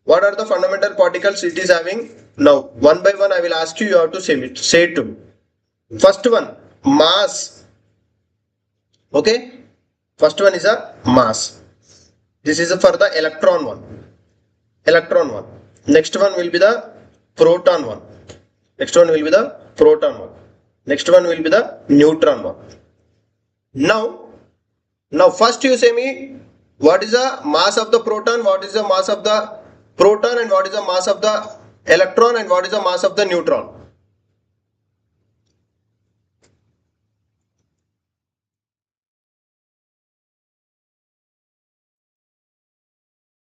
What are the fundamental particles it is having? Now one by one I will ask you, you have to say me. Say it to me. First one, mass. Okay, first one is a mass. This is for the electron one. Next one will be the proton one. Next one will be the proton one. Next one will be the neutron one. Now first you say me what is the mass of the proton, what is the mass of the proton, and what is the mass of the electron, and what is the mass of the neutron.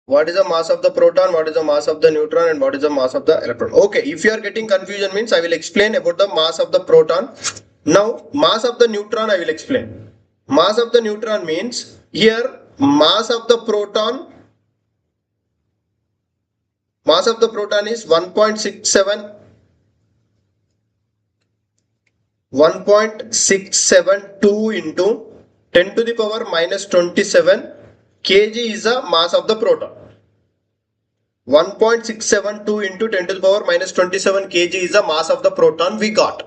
What is the mass of the proton, what is the mass of the neutron, and what is the mass of the electron. Okay, if you are getting confusion means I will explain about the mass of the proton. Now mass of the neutron I will explain. Mass of the neutron means here mass of the proton is 1.672 into 10 to the power minus 27 kg is the mass of the proton. 1.672 into 10 to the power minus 27 kg is the mass of the proton we got.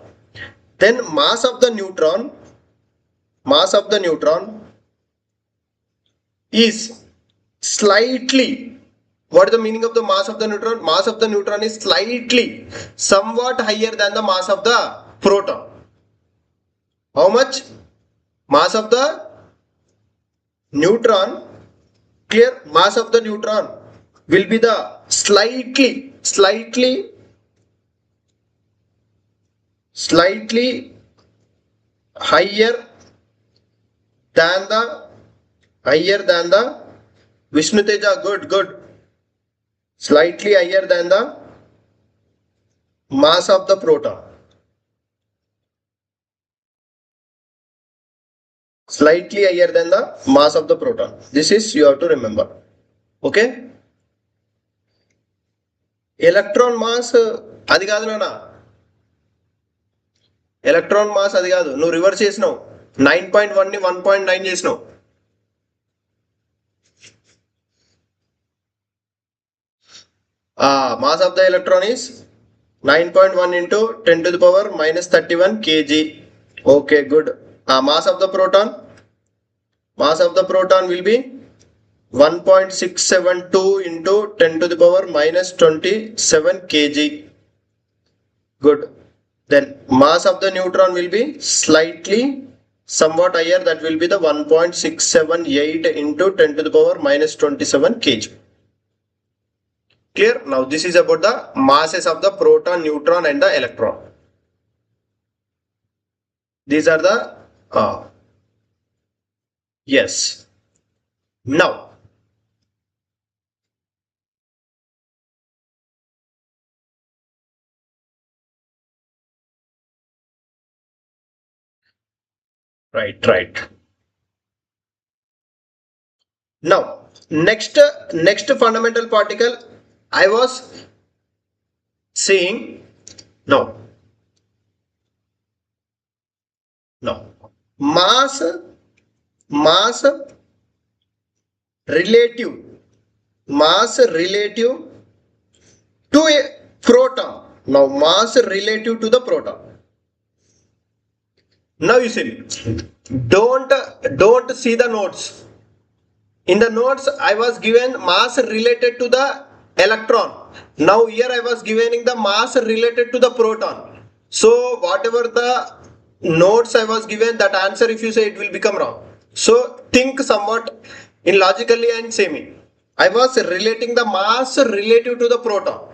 Then mass of the neutron is slightly, what is the meaning of the mass of the neutron? Mass of the neutron is slightly, somewhat higher than the mass of the proton. How much? Mass of the neutron, clear? Mass of the neutron will be the slightly higher than the Vishnu Teja, good. Slightly higher than the mass of the proton. Slightly higher than the mass of the proton. This is you have to remember. Okay? Electron mass అది కాదు నాన్న. Electron mass అది కాదు, నువ్వు reverse చేసినావు. 9.1 ని 1.9 చేసినావు. Mass of the electron is 9.1 into 10 to the power minus 31 kg. Okay, good. Mass of the proton will be 1.672 into 10 to the power minus 27 kg. Good. Then mass of the neutron will be slightly somewhat higher, that will be the 1.678 into 10 to the power minus 27 kg. Clear? Now this is about the masses of the proton, neutron and the electron. These are the yes. Now right. Now next fundamental particle I was saying. No, mass relative to a proton. Now mass relative to the proton. Now you see, don't see the notes. In the notes I was given mass related to the electron. Now here I was giving the mass related to the proton. So whatever the notes I was given, that answer if you say, it will become wrong. So think somewhat in logically and semi. I was relating the mass relative to the proton.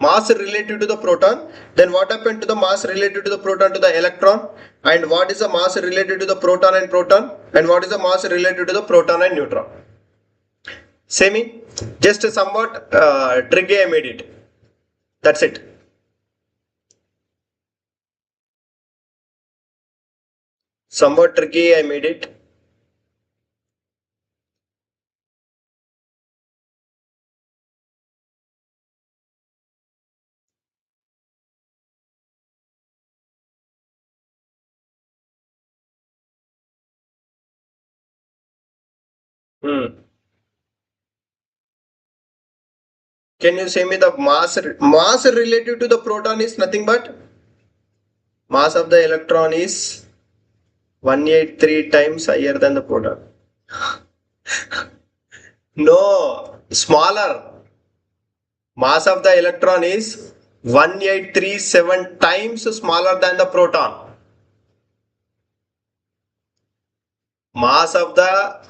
Mass relative to the proton. Then what happened to the mass related to the proton to the electron? And what is the mass related to the proton and proton? And what is the mass related to the proton and neutron? Semi, just somewhat tricky I made it. That's it. Somewhat tricky I made it. Can you say me the mass related to the proton is nothing but mass of the electron is 183 times higher than the proton. No, smaller. Mass of the electron is 1837 times smaller than the proton. Mass of the,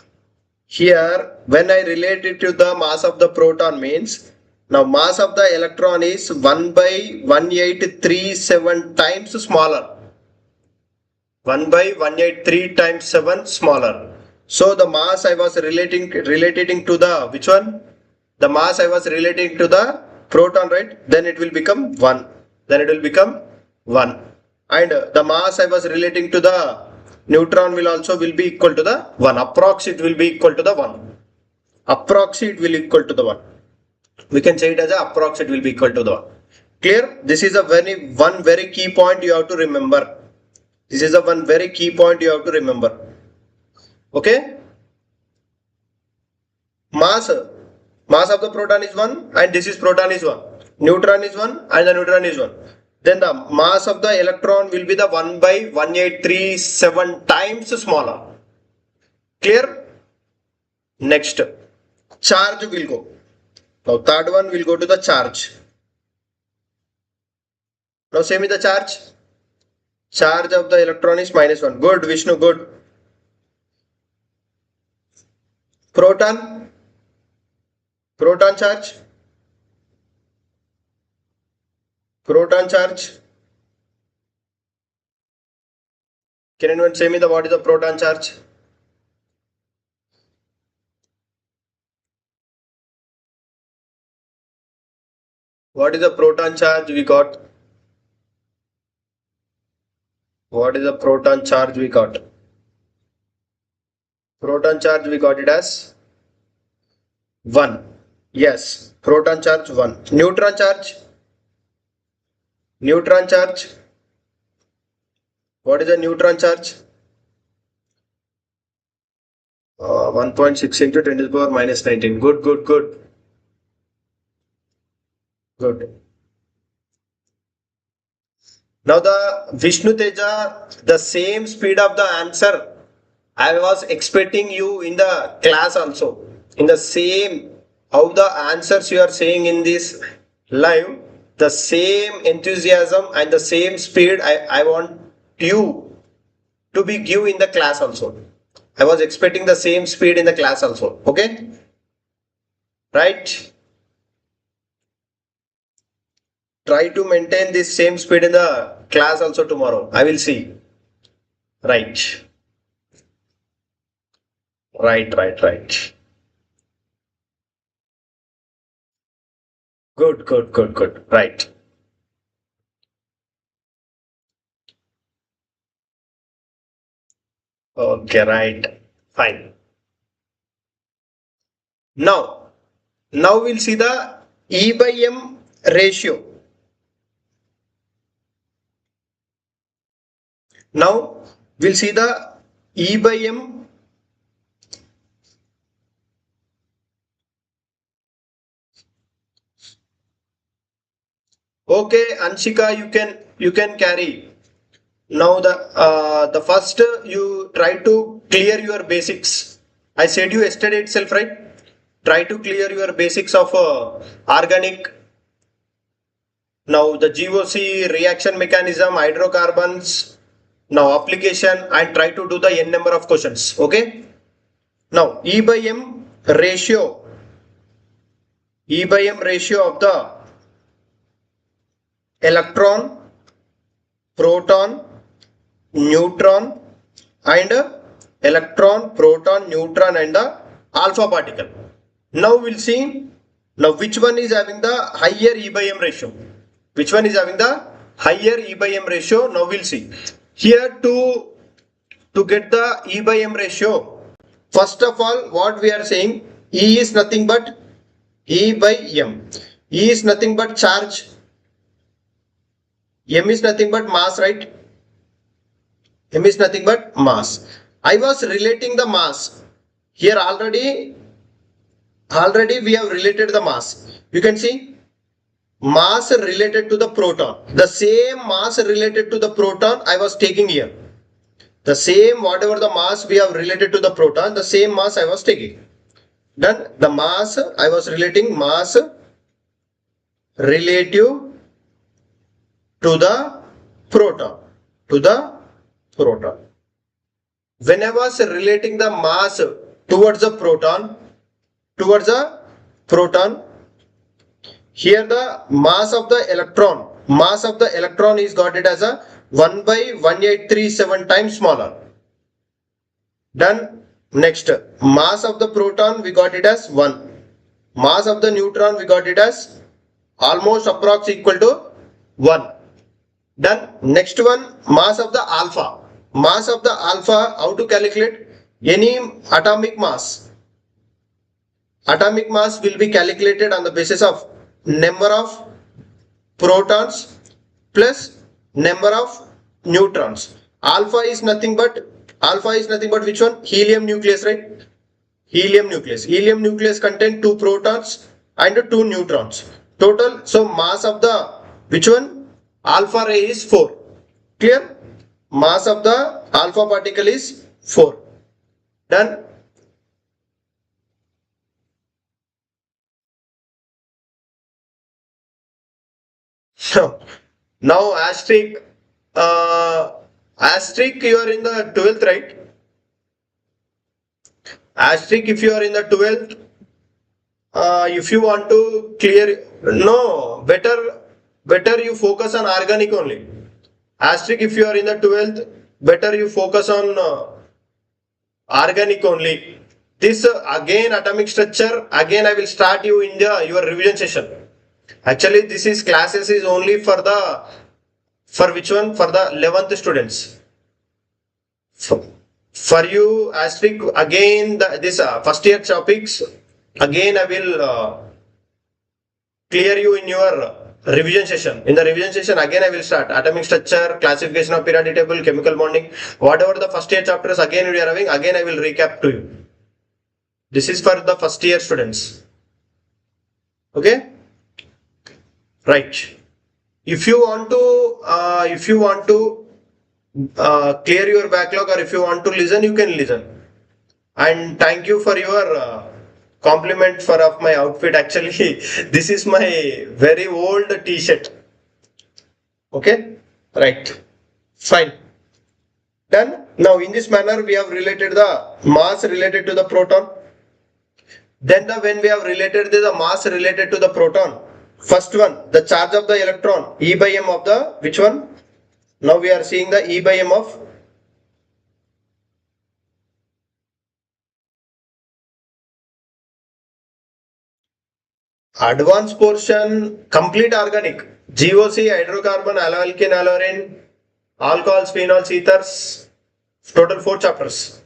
here when I relate it to the mass of the proton means, now mass of the electron is 1 by 1837 times smaller. 1 by 183 times 7 smaller. So the mass I was relating to the, which one? The mass I was relating to the proton, right? Then it will become 1. Then it will become 1. And the mass I was relating to the neutron will also be equal to the 1. Approx it will be equal to the 1. Approx it will equal to the 1. We can say it as a approx it will be equal to the 1. Clear? This is a one very key point you have to remember. This is a one very key point you have to remember. Okay? Mass of the proton is 1 and this is proton is 1. Neutron is 1 and the neutron is 1. Then the mass of the electron will be the 1 by 1837 times smaller. Clear? Next, charge will go. Now third one will go to the charge. Now say me the charge. Charge of the electron is -1. Good, Vishnu, good. Proton. Proton charge. Proton charge. Can anyone say me what is the proton charge? What is the proton charge we got? What is the proton charge we got? Proton charge we got it as 1. Yes, proton charge 1. Neutron charge? Neutron charge? What is the neutron charge? 1.6 into 10 to the power -19. Good, good, good. Good. Now the Vishnu Teja, the same speed of the answer I was expecting you in the class also. In the same, how the answers you are saying in this live, the same enthusiasm and the same speed I want you to be give in the class also. I was expecting the same speed in the class also. Okay? Right? Try to maintain this same speed in the class also tomorrow. I will see. Right. Right. Good. Right. Okay, right. Fine. Now we'll see the E by M ratio. Now we'll see the E by M. Okay, Anshika, you can carry. Now the first you try to clear your basics. I said you yesterday itself, right? try to clear your basics of organic. Now the GOC reaction mechanism, hydrocarbons, now application, and try to do the n number of questions. Okay. Now E by M ratio of the electron, proton, neutron, and electron, proton, neutron, and the alpha particle. Now we'll see now which one is having the higher E by M ratio. Which one is having the higher E by M ratio? Now we'll see. Here to get the E by M ratio, first of all, what we are saying, E is nothing but E by M. E is nothing but charge. M is nothing but mass, right? M is nothing but mass. I was relating the mass. Here already we have related the mass. You can see mass related to the proton. The same mass related to the proton I was taking here. The same whatever the mass we have related to the proton, the same mass I was taking. Then the mass I was relating mass relative to the proton. When I was relating the mass towards the proton, here the mass of the electron is got it as a 1 by 1837 times smaller. Then next, mass of the proton we got it as 1. Mass of the neutron we got it as almost approx equal to 1. Then next one, mass of the alpha. Mass of the alpha, how to calculate? Any atomic mass. Atomic mass will be calculated on the basis of number of protons plus number of neutrons. Alpha is nothing but which one? Helium nucleus, right? Helium nucleus contain 2 protons and 2 neutrons. Total, so mass of the which one? Alpha ray is 4. Clear? Mass of the alpha particle is 4. Done? Now asterisk you are in the 12th, right? Asterisk if you are in the 12th, if you want to clear, no, better you focus on organic only. Asterisk if you are in the 12th, better you focus on organic only. This again atomic structure, again I will start you in your revision session. Actually this is classes is only for which one? For the 11th students. For you asterisk again this first year topics, again I will clear you in your revision session. In the revision session again I will start atomic structure, classification of periodic table, chemical bonding, whatever the first year chapters again we are having, again I will recap to you. This is for the first year students. Okay, right. If you want to clear your backlog, or if you want to listen, you can listen. And thank you for your compliment of my outfit. Actually this is my very old t-shirt. Okay, right, fine, done. Now in this manner we have related the mass related to the proton. Then when we have related the mass related to the proton, first one, the charge of the electron, E by M of the which one? Now we are seeing the E by M of advanced portion, complete organic, GOC, hydrocarbon, alloalkane, alloarene, alcohols, phenols, ethers, total 4 chapters.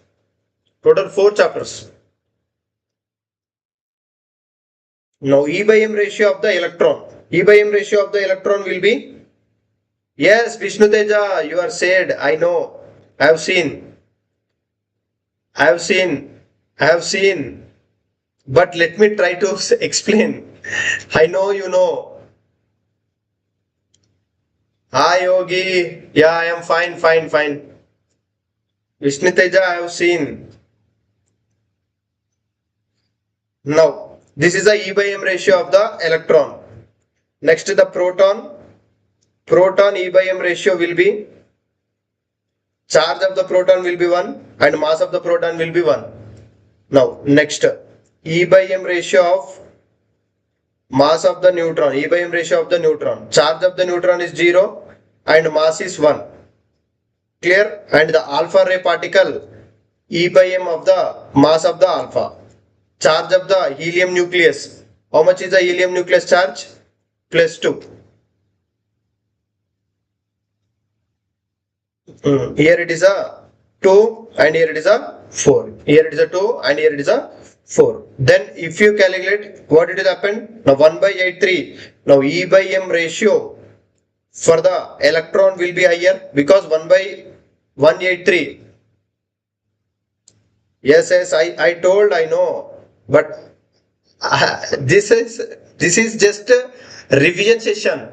Now E by M ratio of the electron. E by M ratio of the electron will be, yes, Vishnu Teja, you are said, I know, I have seen. But let me try to explain. I know you know. Hi Yogi, yeah, I am fine. Vishnu Teja, I have seen. Now, this is the E by M ratio of the electron. Next, the proton. Proton E by M ratio will be, charge of the proton will be 1 and mass of the proton will be 1. Now, next, E by M ratio of mass of the neutron, E by M ratio of the neutron. Charge of the neutron is 0 and mass is 1. Clear? And the alpha ray particle, E by M of the mass of the alpha. Charge of the helium nucleus. How much is the helium nucleus charge? +2. Here it is a 2 and here it is a 4. Here it is a 2 and here it is a 4. Then if you calculate what it will happen, now 1/83. Now E by M ratio for the electron will be higher because 1/183. Yes, I told, I know, but this is just a revision session.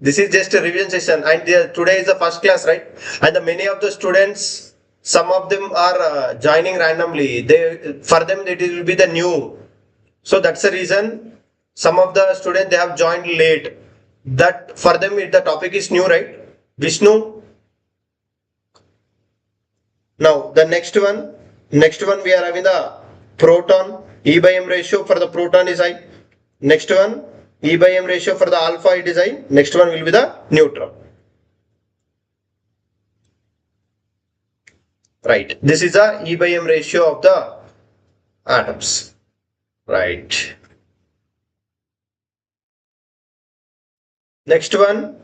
This is just a revision session, and today is the first class, right? And many of the students, some of them are joining randomly. For them it will be the new. So that's the reason some of the students they have joined late. That for them the topic is new, right? Vishnu. Now the next one we are having the proton. E by M ratio for the proton is high. Next one, E by M ratio for the alpha it is high. Next one will be the neutron. Right. This is the E by M ratio of the atoms. Right. Next one.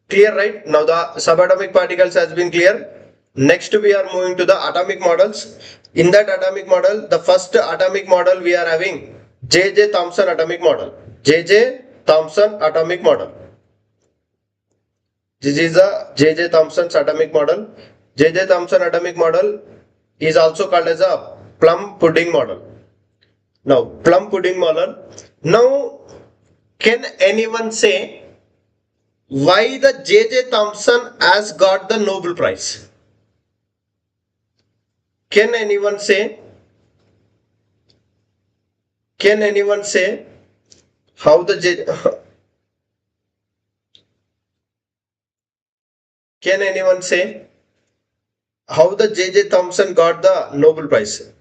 Clear, right? Now the subatomic particles has been clear. Next we are moving to the atomic models. In that atomic model, the first atomic model we are having J.J. Thomson atomic model. J.J. Thomson atomic model. This is the J.J. Thomson's atomic model. J.J. Thomson atomic model is also called as a plum pudding model. Now, plum pudding model. Now, can anyone say why the J.J. Thomson has got the Nobel Prize? Can anyone say how the Can anyone say how the J.J. Thomson got the Nobel Prize?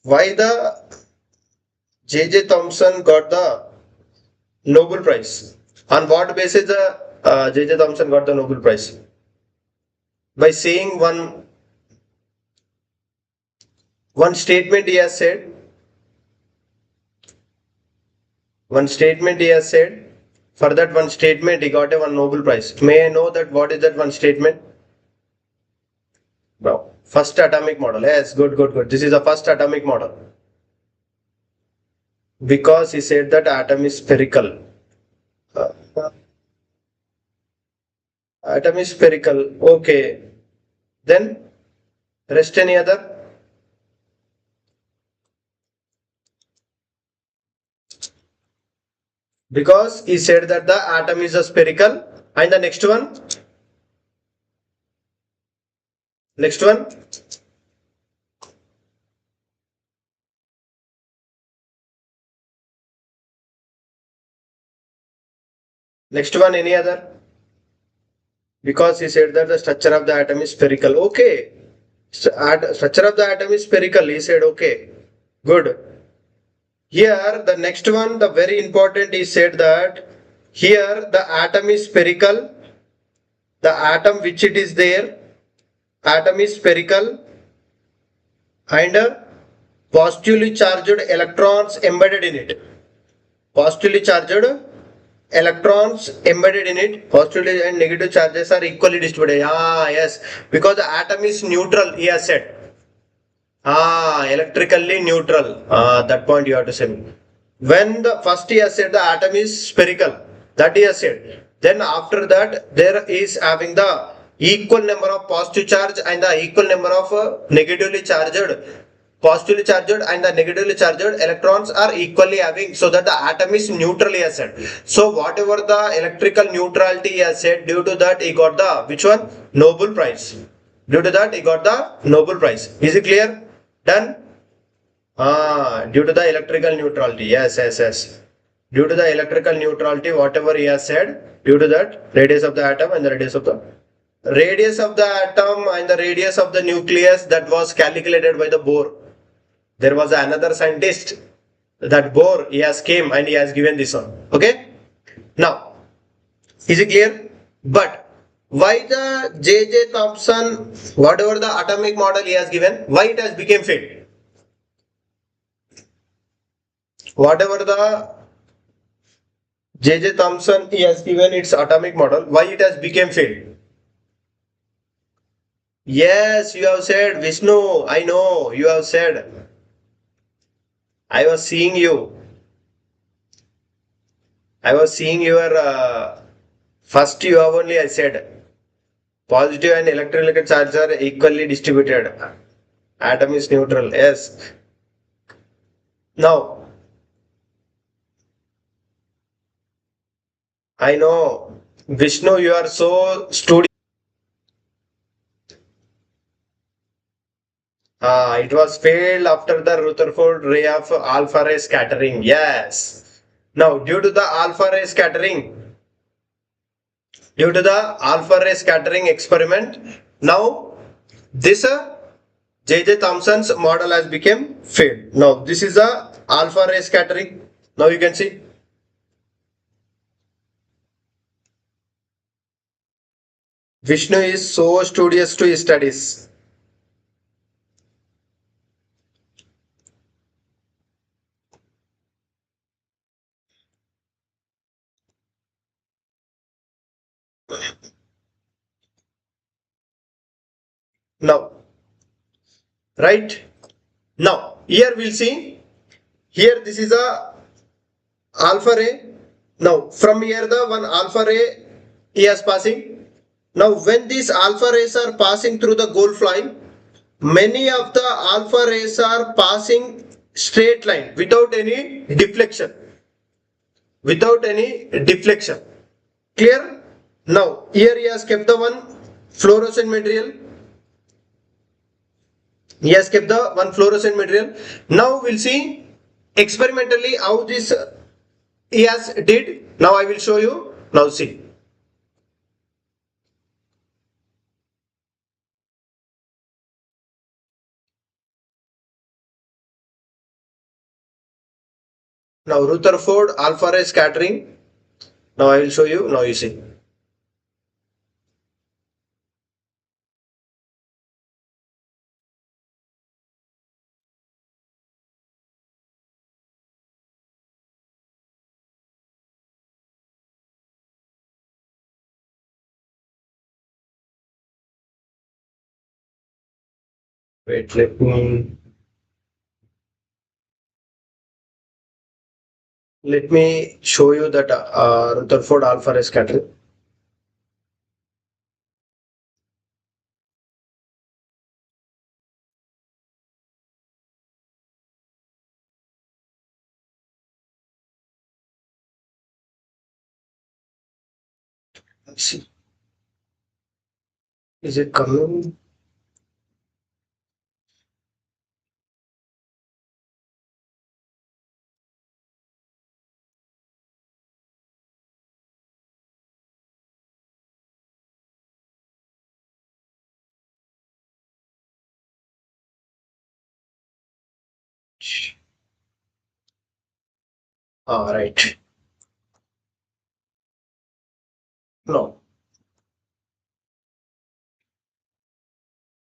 Why the J.J. Thomson got the Nobel Prize? On what basis the J.J. Thomson got the Nobel Prize? By saying one statement he has said. One statement he has said. For that one statement he got a one Nobel Prize. May I know that what is that one statement? Now, first atomic model. Yes, good. This is the first atomic model. Because he said that atom is spherical. Atom is spherical. Okay. Then, rest any other? Because he said that the atom is a spherical. And the next one? Next one? Next one, any other? Because he said that the structure of the atom is spherical. Okay. Structure of the atom is spherical. He said, okay. Good. Here, the next one, the very important, he said that here the atom is spherical. The atom which it is there, atom is spherical and positively charged electrons embedded in it. Positively charged electrons embedded in it, positive and negative charges are equally distributed. Yes, because the atom is neutral, he has said. Electrically neutral. That point you have to say. When the first he has said the atom is spherical, that he has said. Then after that there is having the equal number of positive charge and the equal number of negatively charged. Positively charged and the negatively charged electrons are equally having, so that the atom is neutral, he has said. So whatever the electrical neutrality he has said, due to that he got the which one? Nobel Prize. Due to that, he got the Nobel Prize. Is it clear? Done? Due to the electrical neutrality. Yes, yes, yes. Due to the electrical neutrality, whatever he has said, due to that, radius of the atom and the radius of the atom and the radius of the nucleus, that was calculated by the Bohr. There was another scientist, that Bohr, he has came and he has given this one. Okay. Now, is it clear? But why the J.J. Thomson, whatever the atomic model he has given, why it has become failed? Whatever the J.J. Thomson he has given its atomic model, why it has become failed? Yes, you have said, Vishnu, I know, you have said. I was seeing you. I was seeing your first you have only I said. Positive and electronegative charges are equally distributed. Atom is neutral. Yes. Now, I know, Vishnu, you are so studious. It was failed after the Rutherford ray of alpha ray scattering. Yes. Now, due to the alpha ray scattering experiment, now this J.J. Thomson's model has become failed. Now, this is a alpha ray scattering. Now you can see. Vishnu is so studious to his studies. Now, right? Now, here we'll see. Here this is a alpha ray. Now, from here the one alpha ray is passing. Now, when these alpha rays are passing through the gold foil, many of the alpha rays are passing straight line without any deflection. Clear? Now, here he has kept the one fluorescent material. Now we'll see experimentally how this he has did. Now I will show you. Now see. Now Rutherford alpha ray scattering. Now I will show you. Now you see. Wait, let me show you that Rutherford alpha ray scattering. Let's see. Is it coming? Right. No.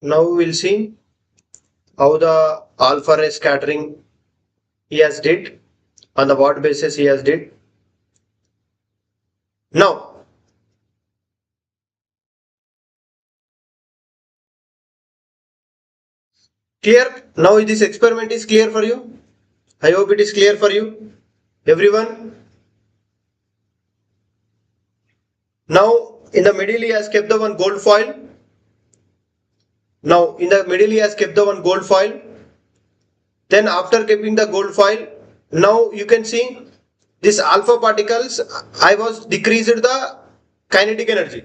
Now we'll see how the alpha ray scattering he has did, on the what basis he has did. Now, clear? Now this experiment is clear for you. I hope it is clear for you, everyone. Now in the middle he has kept the one gold foil. Then after keeping the gold foil, now you can see this alpha particles, I was decreased the kinetic energy.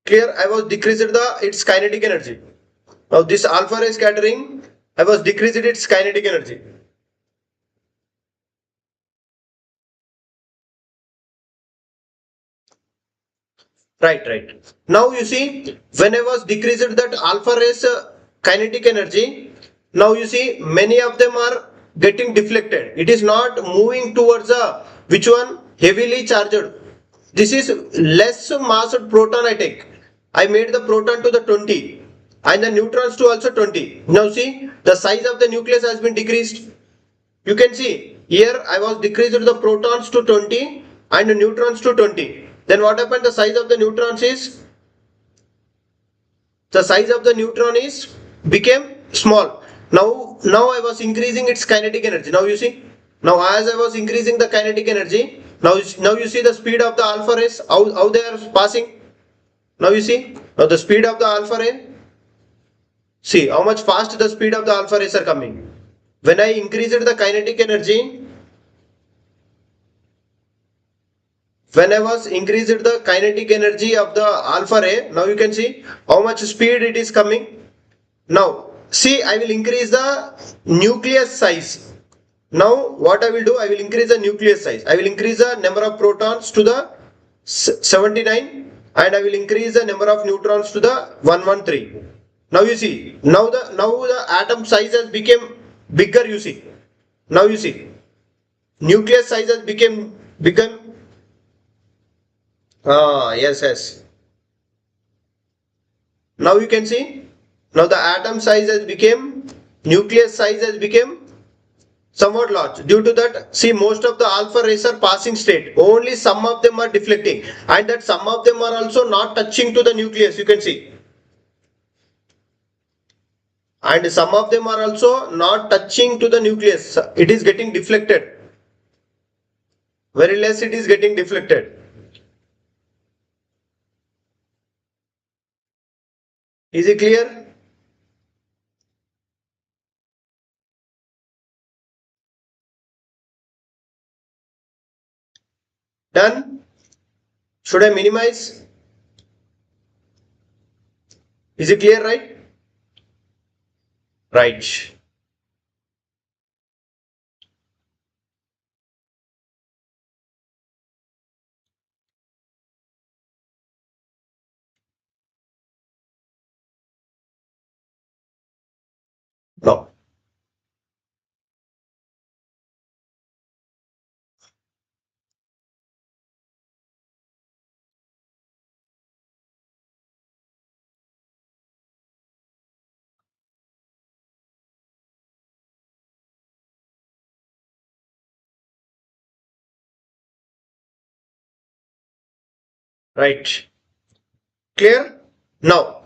Clear? I was decreased its kinetic energy. Now this alpha ray scattering, I was decreased its kinetic energy. Right. Now you see, when I was decreased that alpha rays kinetic energy, now you see many of them are getting deflected. It is not moving towards which one? Heavily charged. This is less massed proton I take. I made the proton to the 20 and the neutrons to also 20. Now see, the size of the nucleus has been decreased. You can see here I was decreased the protons to 20 and the neutrons to 20. Then what happened? The size of the neutrons is became small. Now I was increasing its kinetic energy. Now you see. Now as I was increasing the kinetic energy, now you see the speed of the alpha rays, how they are passing. Now you see. Now the speed of the alpha ray. See how much fast the speed of the alpha rays are coming. When I increased the kinetic energy, when I was increased the kinetic energy of the alpha ray, now you can see how much speed it is coming. Now see, I will increase the nucleus size. Now what I will do, I will increase the nucleus size. I will increase the number of protons to the 79 and I will increase the number of neutrons to the 113. Now you see, now the atom size has become bigger. You see, now you see, nucleus size has become yes. Now you can see, now the atom size has become, nucleus size has become somewhat large. Due to that, see, most of the alpha rays are passing state. Only some of them are deflecting, and that some of them are also not touching to the nucleus. You can see, and some of them are also not touching to the nucleus. It is getting deflected. Very less it is getting deflected. Is it clear? Done? Should I minimize? Is it clear, right? Right. No. Right. Clear? Now,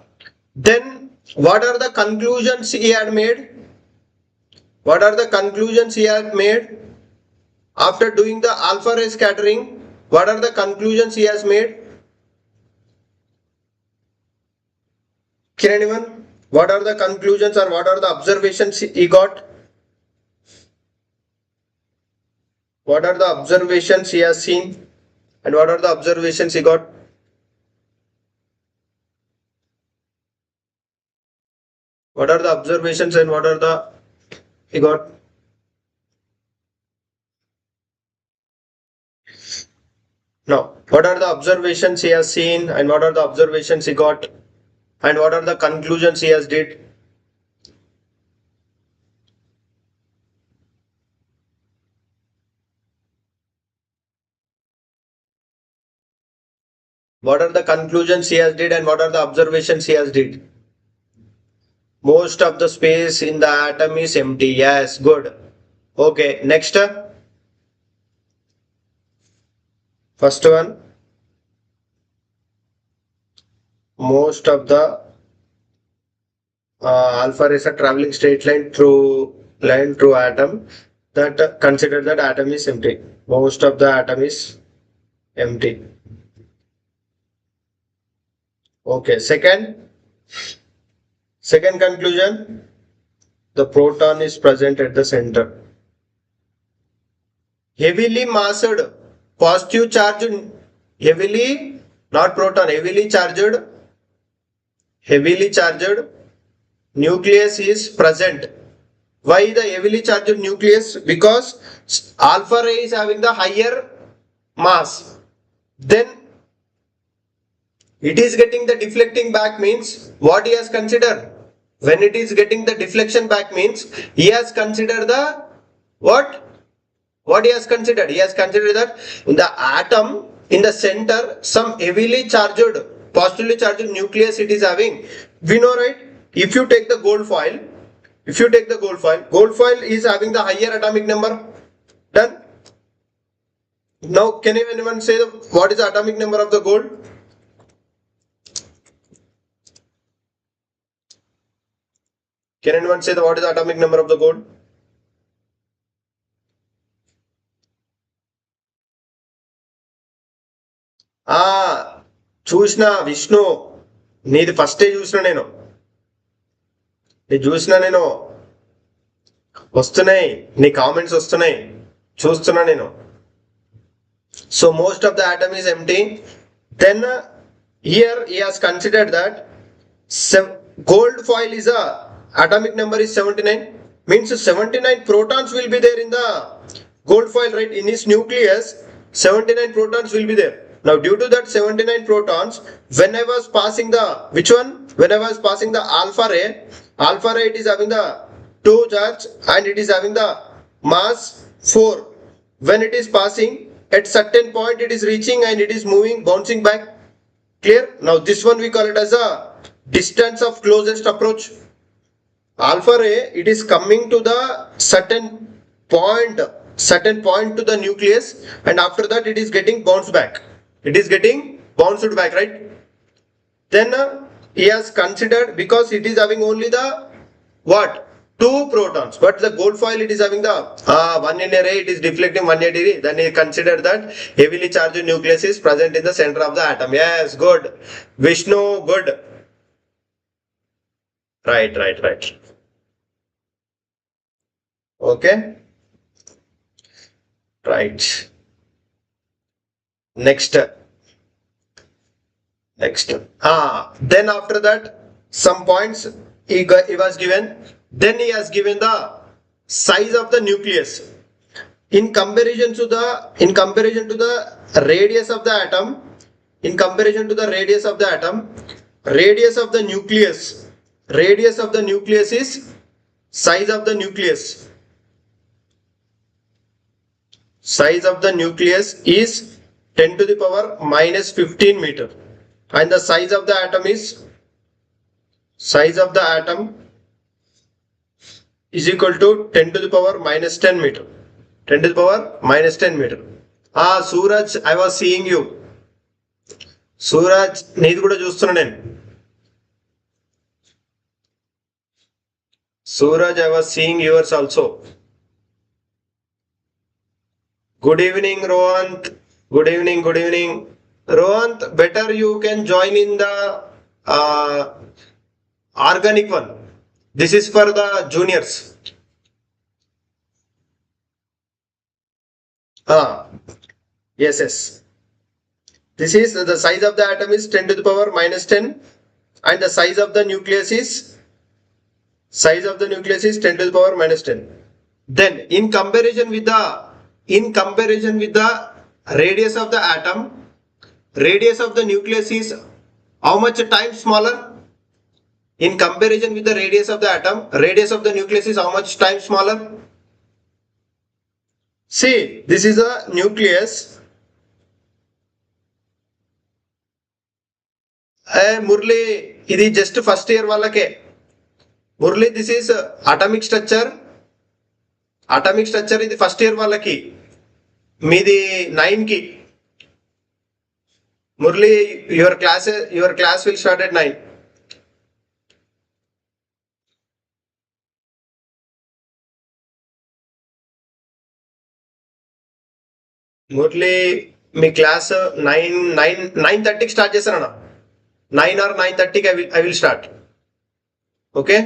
then what are the conclusions he had made? What are the conclusions he had made after doing the alpha ray scattering? What are the conclusions he has made? Can anyone? What are the conclusions or what are the observations he got? What are the observations he has seen and what are the observations he got? What are the observations and what are the he got? Now, what are the observations he has seen and what are the observations he got and what are the conclusions he has did? What are the conclusions he has did and what are the observations he has did? Most of the space in the atom is empty. Yes, good. Okay, next. First one. Most of the alpha rays are traveling straight line through atom. That consider that atom is empty. Most of the atom is empty. Okay, second conclusion, the proton is present at the center. Heavily massed, positive charge, heavily, not proton, heavily charged heavily charged nucleus is present. Why the heavily charged nucleus? Because alpha ray is having the higher mass. Then it is getting the deflecting back means what he has considered. When it is getting the deflection back means he has considered the what? What he has considered? He has considered that in the atom in the center some heavily charged, positively charged nucleus it is having. We know, right? If you take the gold foil, gold foil is having the higher atomic number. Done. Now, can anyone say what is the atomic number of the gold? Can anyone say what is the atomic number of the gold? చూసిన విష్ణు నీది ఫస్టే చూసిన నేను వస్తున్నాయి నీ comments వస్తున్నాయి చూస్తున్నా నేను. So most of the atom is empty. Then here he has considered that gold foil is a atomic number is 79, means 79 protons will be there in the gold foil, right? In his nucleus 79 protons will be there. Now due to that 79 protons, when I was passing the which one? When I was passing the alpha ray it is having the 2 charge and it is having the mass 4. When it is passing at certain point it is reaching and it is moving, bouncing back. Clear? Now this one we call it as a distance of closest approach. Alpha ray it is coming to the certain point to the nucleus and after that it is getting bounced back. It is getting bounced back, right? Then he has considered, because it is having only the what? 2 protons, but the gold foil it is having the one in a ray it is deflecting 180 degree. Then he considered that heavily charged nucleus is present in the center of the atom. Yes, good. Vishnu, good. Right. Okay. Right. Next. Then after that some points he was given. Then he has given the size of the nucleus in comparison to the radius of the atom. Radius of the nucleus is size of the nucleus. Size of the nucleus is 10 to the power minus 15 meter and the size of the atom is equal to 10 to the power minus 10 meter. 10 to the power minus 10 meter. Suraj, I was seeing you. Suraj, needu kuda chustunna nenu. Suraj, I was seeing yours also. Good evening, Rohant. Good evening. Rohant, better you can join in the organic one. This is for the juniors. Yes. This is the size of the atom is 10 to the power minus 10 and the size of the nucleus is 10 to the power minus 10. Then in comparison with the radius of the atom, radius of the nucleus is how much times smaller? In comparison with the radius of the atom, radius of the nucleus is how much times smaller? See, this is a nucleus. Murli, ఇది just first year వాళ్ళకే. Murli, this is atomic structure. ఇది first year వాళ్ళకి. మీది 9 కి. Murli, your class will start at 9. Murli, మీ class 9:30కి start చేస్తానన్నా. 9 or 9:30కి I will start. Okay?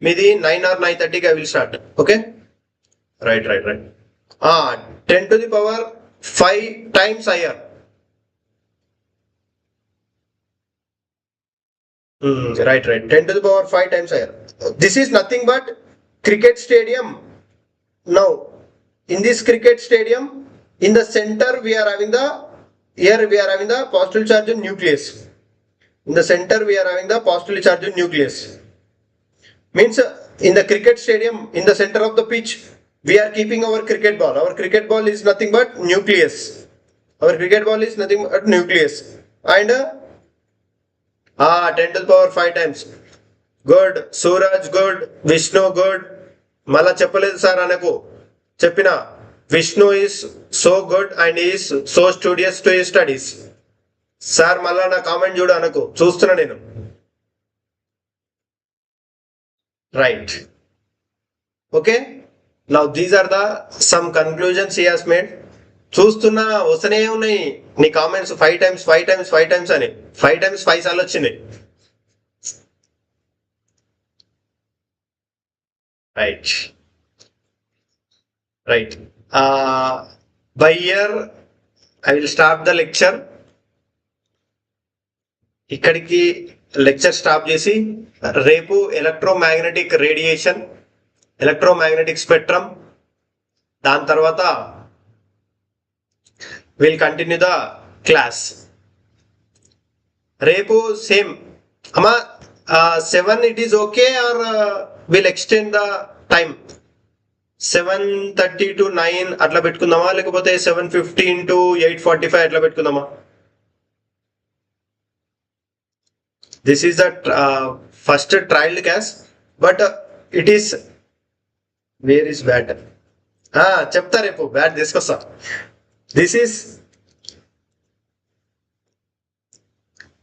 మీది 9 or 9:30కి I will start. Okay? Right. 10 to the power 5 times higher. Right. 10 to the power 5 times higher. This is nothing but cricket stadium. Now, in this cricket stadium, in the center we are having the positive charge nucleus. In the center we are having the positively charged nucleus. Means in the cricket stadium, in the center of the pitch, we are keeping our cricket ball. Our cricket ball is nothing but nucleus. Our cricket ball is nothing but nucleus. And 10 to the power 5 times. Good. Suraj good. Vishnu good. Mala cheppaledu sir anaku. Cheppina. Vishnu is so good and he is so studious to his studies. Sir మళ్ళా నా comment చూడు అనకు చూస్తున్నా నేను. Right. Okay, now these are the some conclusions he has made. చూస్తున్నా వస్తూనే ఉన్నాయి నీ కామెంట్స్ 5 times అని 5 times 5 సార్లు వచ్చినాయి. Right. By year I will start the lecture. ఇక్కడికి లెక్చర్ స్టాప్ చేసి రేపు ఎలక్ట్రోమాగ్నెటిక్ రేడియేషన్, ఎలక్ట్రోమాగ్నెటిక్ స్పెక్ట్రమ్, దాని తర్వాత విల్ కంటిన్యూ ద క్లాస్. రేపు సేమ్ అమ్మా 7 it is okay or will extend the time? 7:30 to 9 అట్లా పెట్టుకుందామా, లేకపోతే 7:15 to 8:45 అట్లా పెట్టుకుందామా? This is the first trial case, but it is where is bat? చెప్తా రేపు bat తీసుకొస్తా. దిస్ ఈస్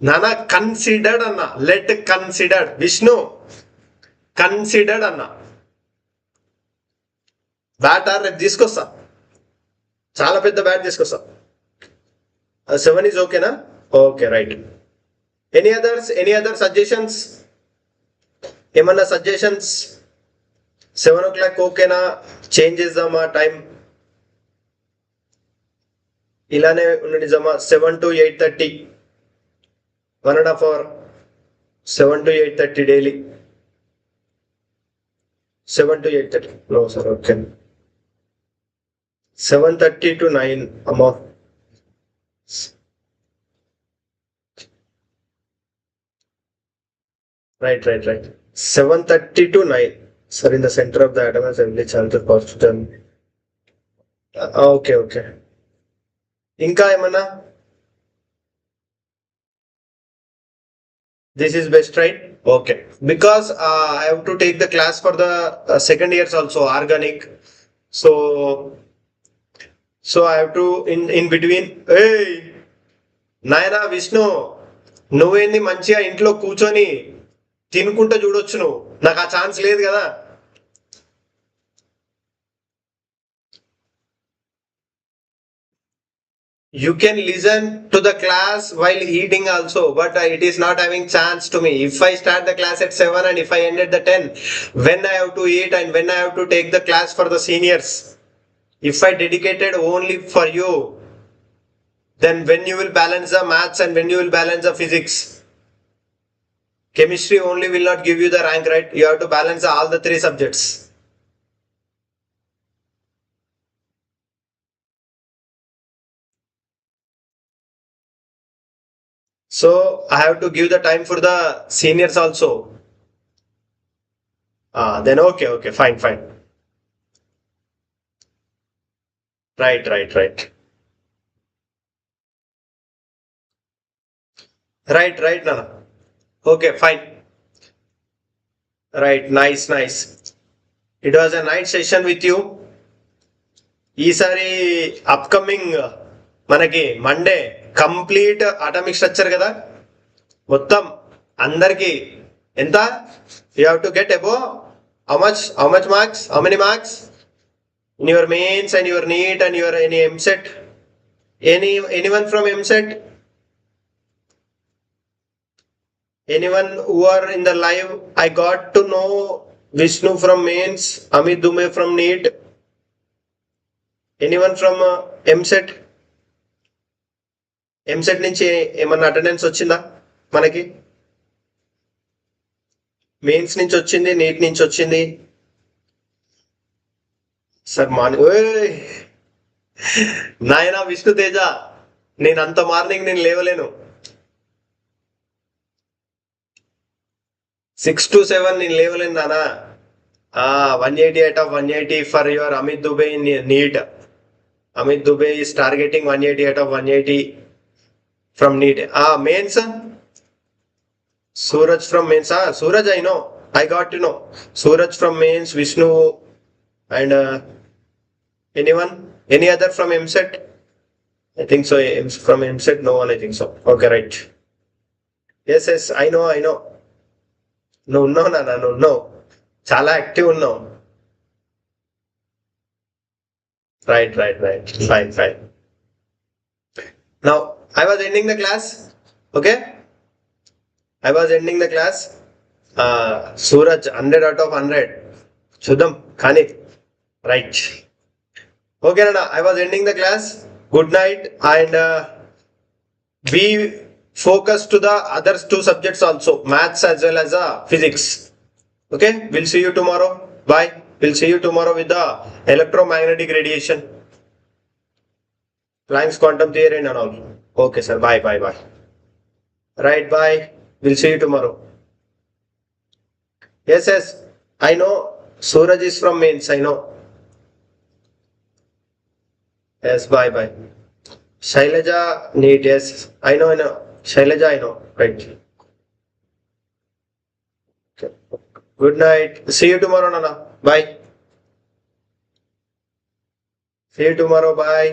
నానా కన్సిడర్డ్ అన్న, లెట్ కన్సిడర్డ్. విష్ణు కన్సిడర్డ్ అన్న బ్యాట్ రేపు తీసుకొస్తా, చాలా పెద్ద బ్యాట్ తీసుకొస్తా. 7 is ఓకేనా? Okay, right. Any other suggestions? ఏమన్నా సజెషన్స్? 7 o'clock ఓకేనా? చేంజ్ చేద్దామా టైం? ఇలానే నిజమా? 7 to 8:30, 1.5 hour. 7 to 8:30 daily. 7 to 8:30. No sir, okay. 7:30 to 9 అమ్మా. Right. 7:30 to 9. Sir, in the center of the atom assembly charge of positive. Okay. ఇంకా ఏమన్నా? This is best, right? Okay. Because I have to take the class for the second years also, organic. So I have to in between. Hey, నాయనా విష్ణు, నువ్వేంది మంచిగా ఇంట్లో కూర్చొని తినుకుంటూ చూడొచ్చు, నువ్వు నాకు ఆ ఛాన్స్ లేదు కదా. You can listen to the class while eating also, but it is not having chance to me. If I start the class at 7 and if I end at the 10, when I have to eat and when I have to take the class for the seniors, if I dedicated only for you, then when you will balance the maths and when you will balance the physics? Chemistry only will not give you the rank, right? You have to balance all the 3 subjects. So I have to give the time for the seniors also. Then okay, fine. Right. Right, Nana. Okay, fine. Right, nice. It was a nice session with you. ఈసారి upcoming మనకి Monday complete atomic structure కదా, మొత్తం అందరికి ఎంత? You have to get above how much marks, how many marks in your mains and your NEET and your any MSET? Anyone from MSET? Anyone who are in the live? I got to know Vishnu from mains, Amit Dume from NEET. Anyone from MSET? MSET నుంచి ఏమన్నా attendance వచ్చిందా మనకి? Mains నుంచి వచ్చింది, neat నుంచి వచ్చింది. Sir నాయన విష్ణు తేజ, నేను అంత మార్నింగ్ నేను లేవలేను. 6 to 7 నేను లేవలేను నానా. 180 out of 180 for your Amit Dubey in NEET. Amit Dubey is targeting 180 out of 180 from NEET. Mains. Suraj from mains. Suraj, I know. I got to know. Suraj from mains, Vishnu, and anyone? Any other from MSET? I think so. From MSET, no one. I think so. Okay, right. Yes. I know. No. Chala active ఉన్నావు. Right. Fine. Now, I was ending the class. Okay? I was ending the class. Suraj, 100 out of 100. Shudam, Khani. Right. Okay, Nana, I was ending the class. Good night. And be focused to the other 2 subjects also. Maths as well as physics. Okay? We'll see you tomorrow. Bye. We'll see you tomorrow with the electromagnetic radiation. Planck's quantum theory and all. Okay, sir. Bye. Right, bye. We'll see you tomorrow. Yes. I know. Suraj is from mains. I know. Yes, bye. Shailaja, NEET. Yes. I know. Shailaja, I know. Right. Okay. Good night. See you tomorrow, Nana. Bye. See you tomorrow. Bye.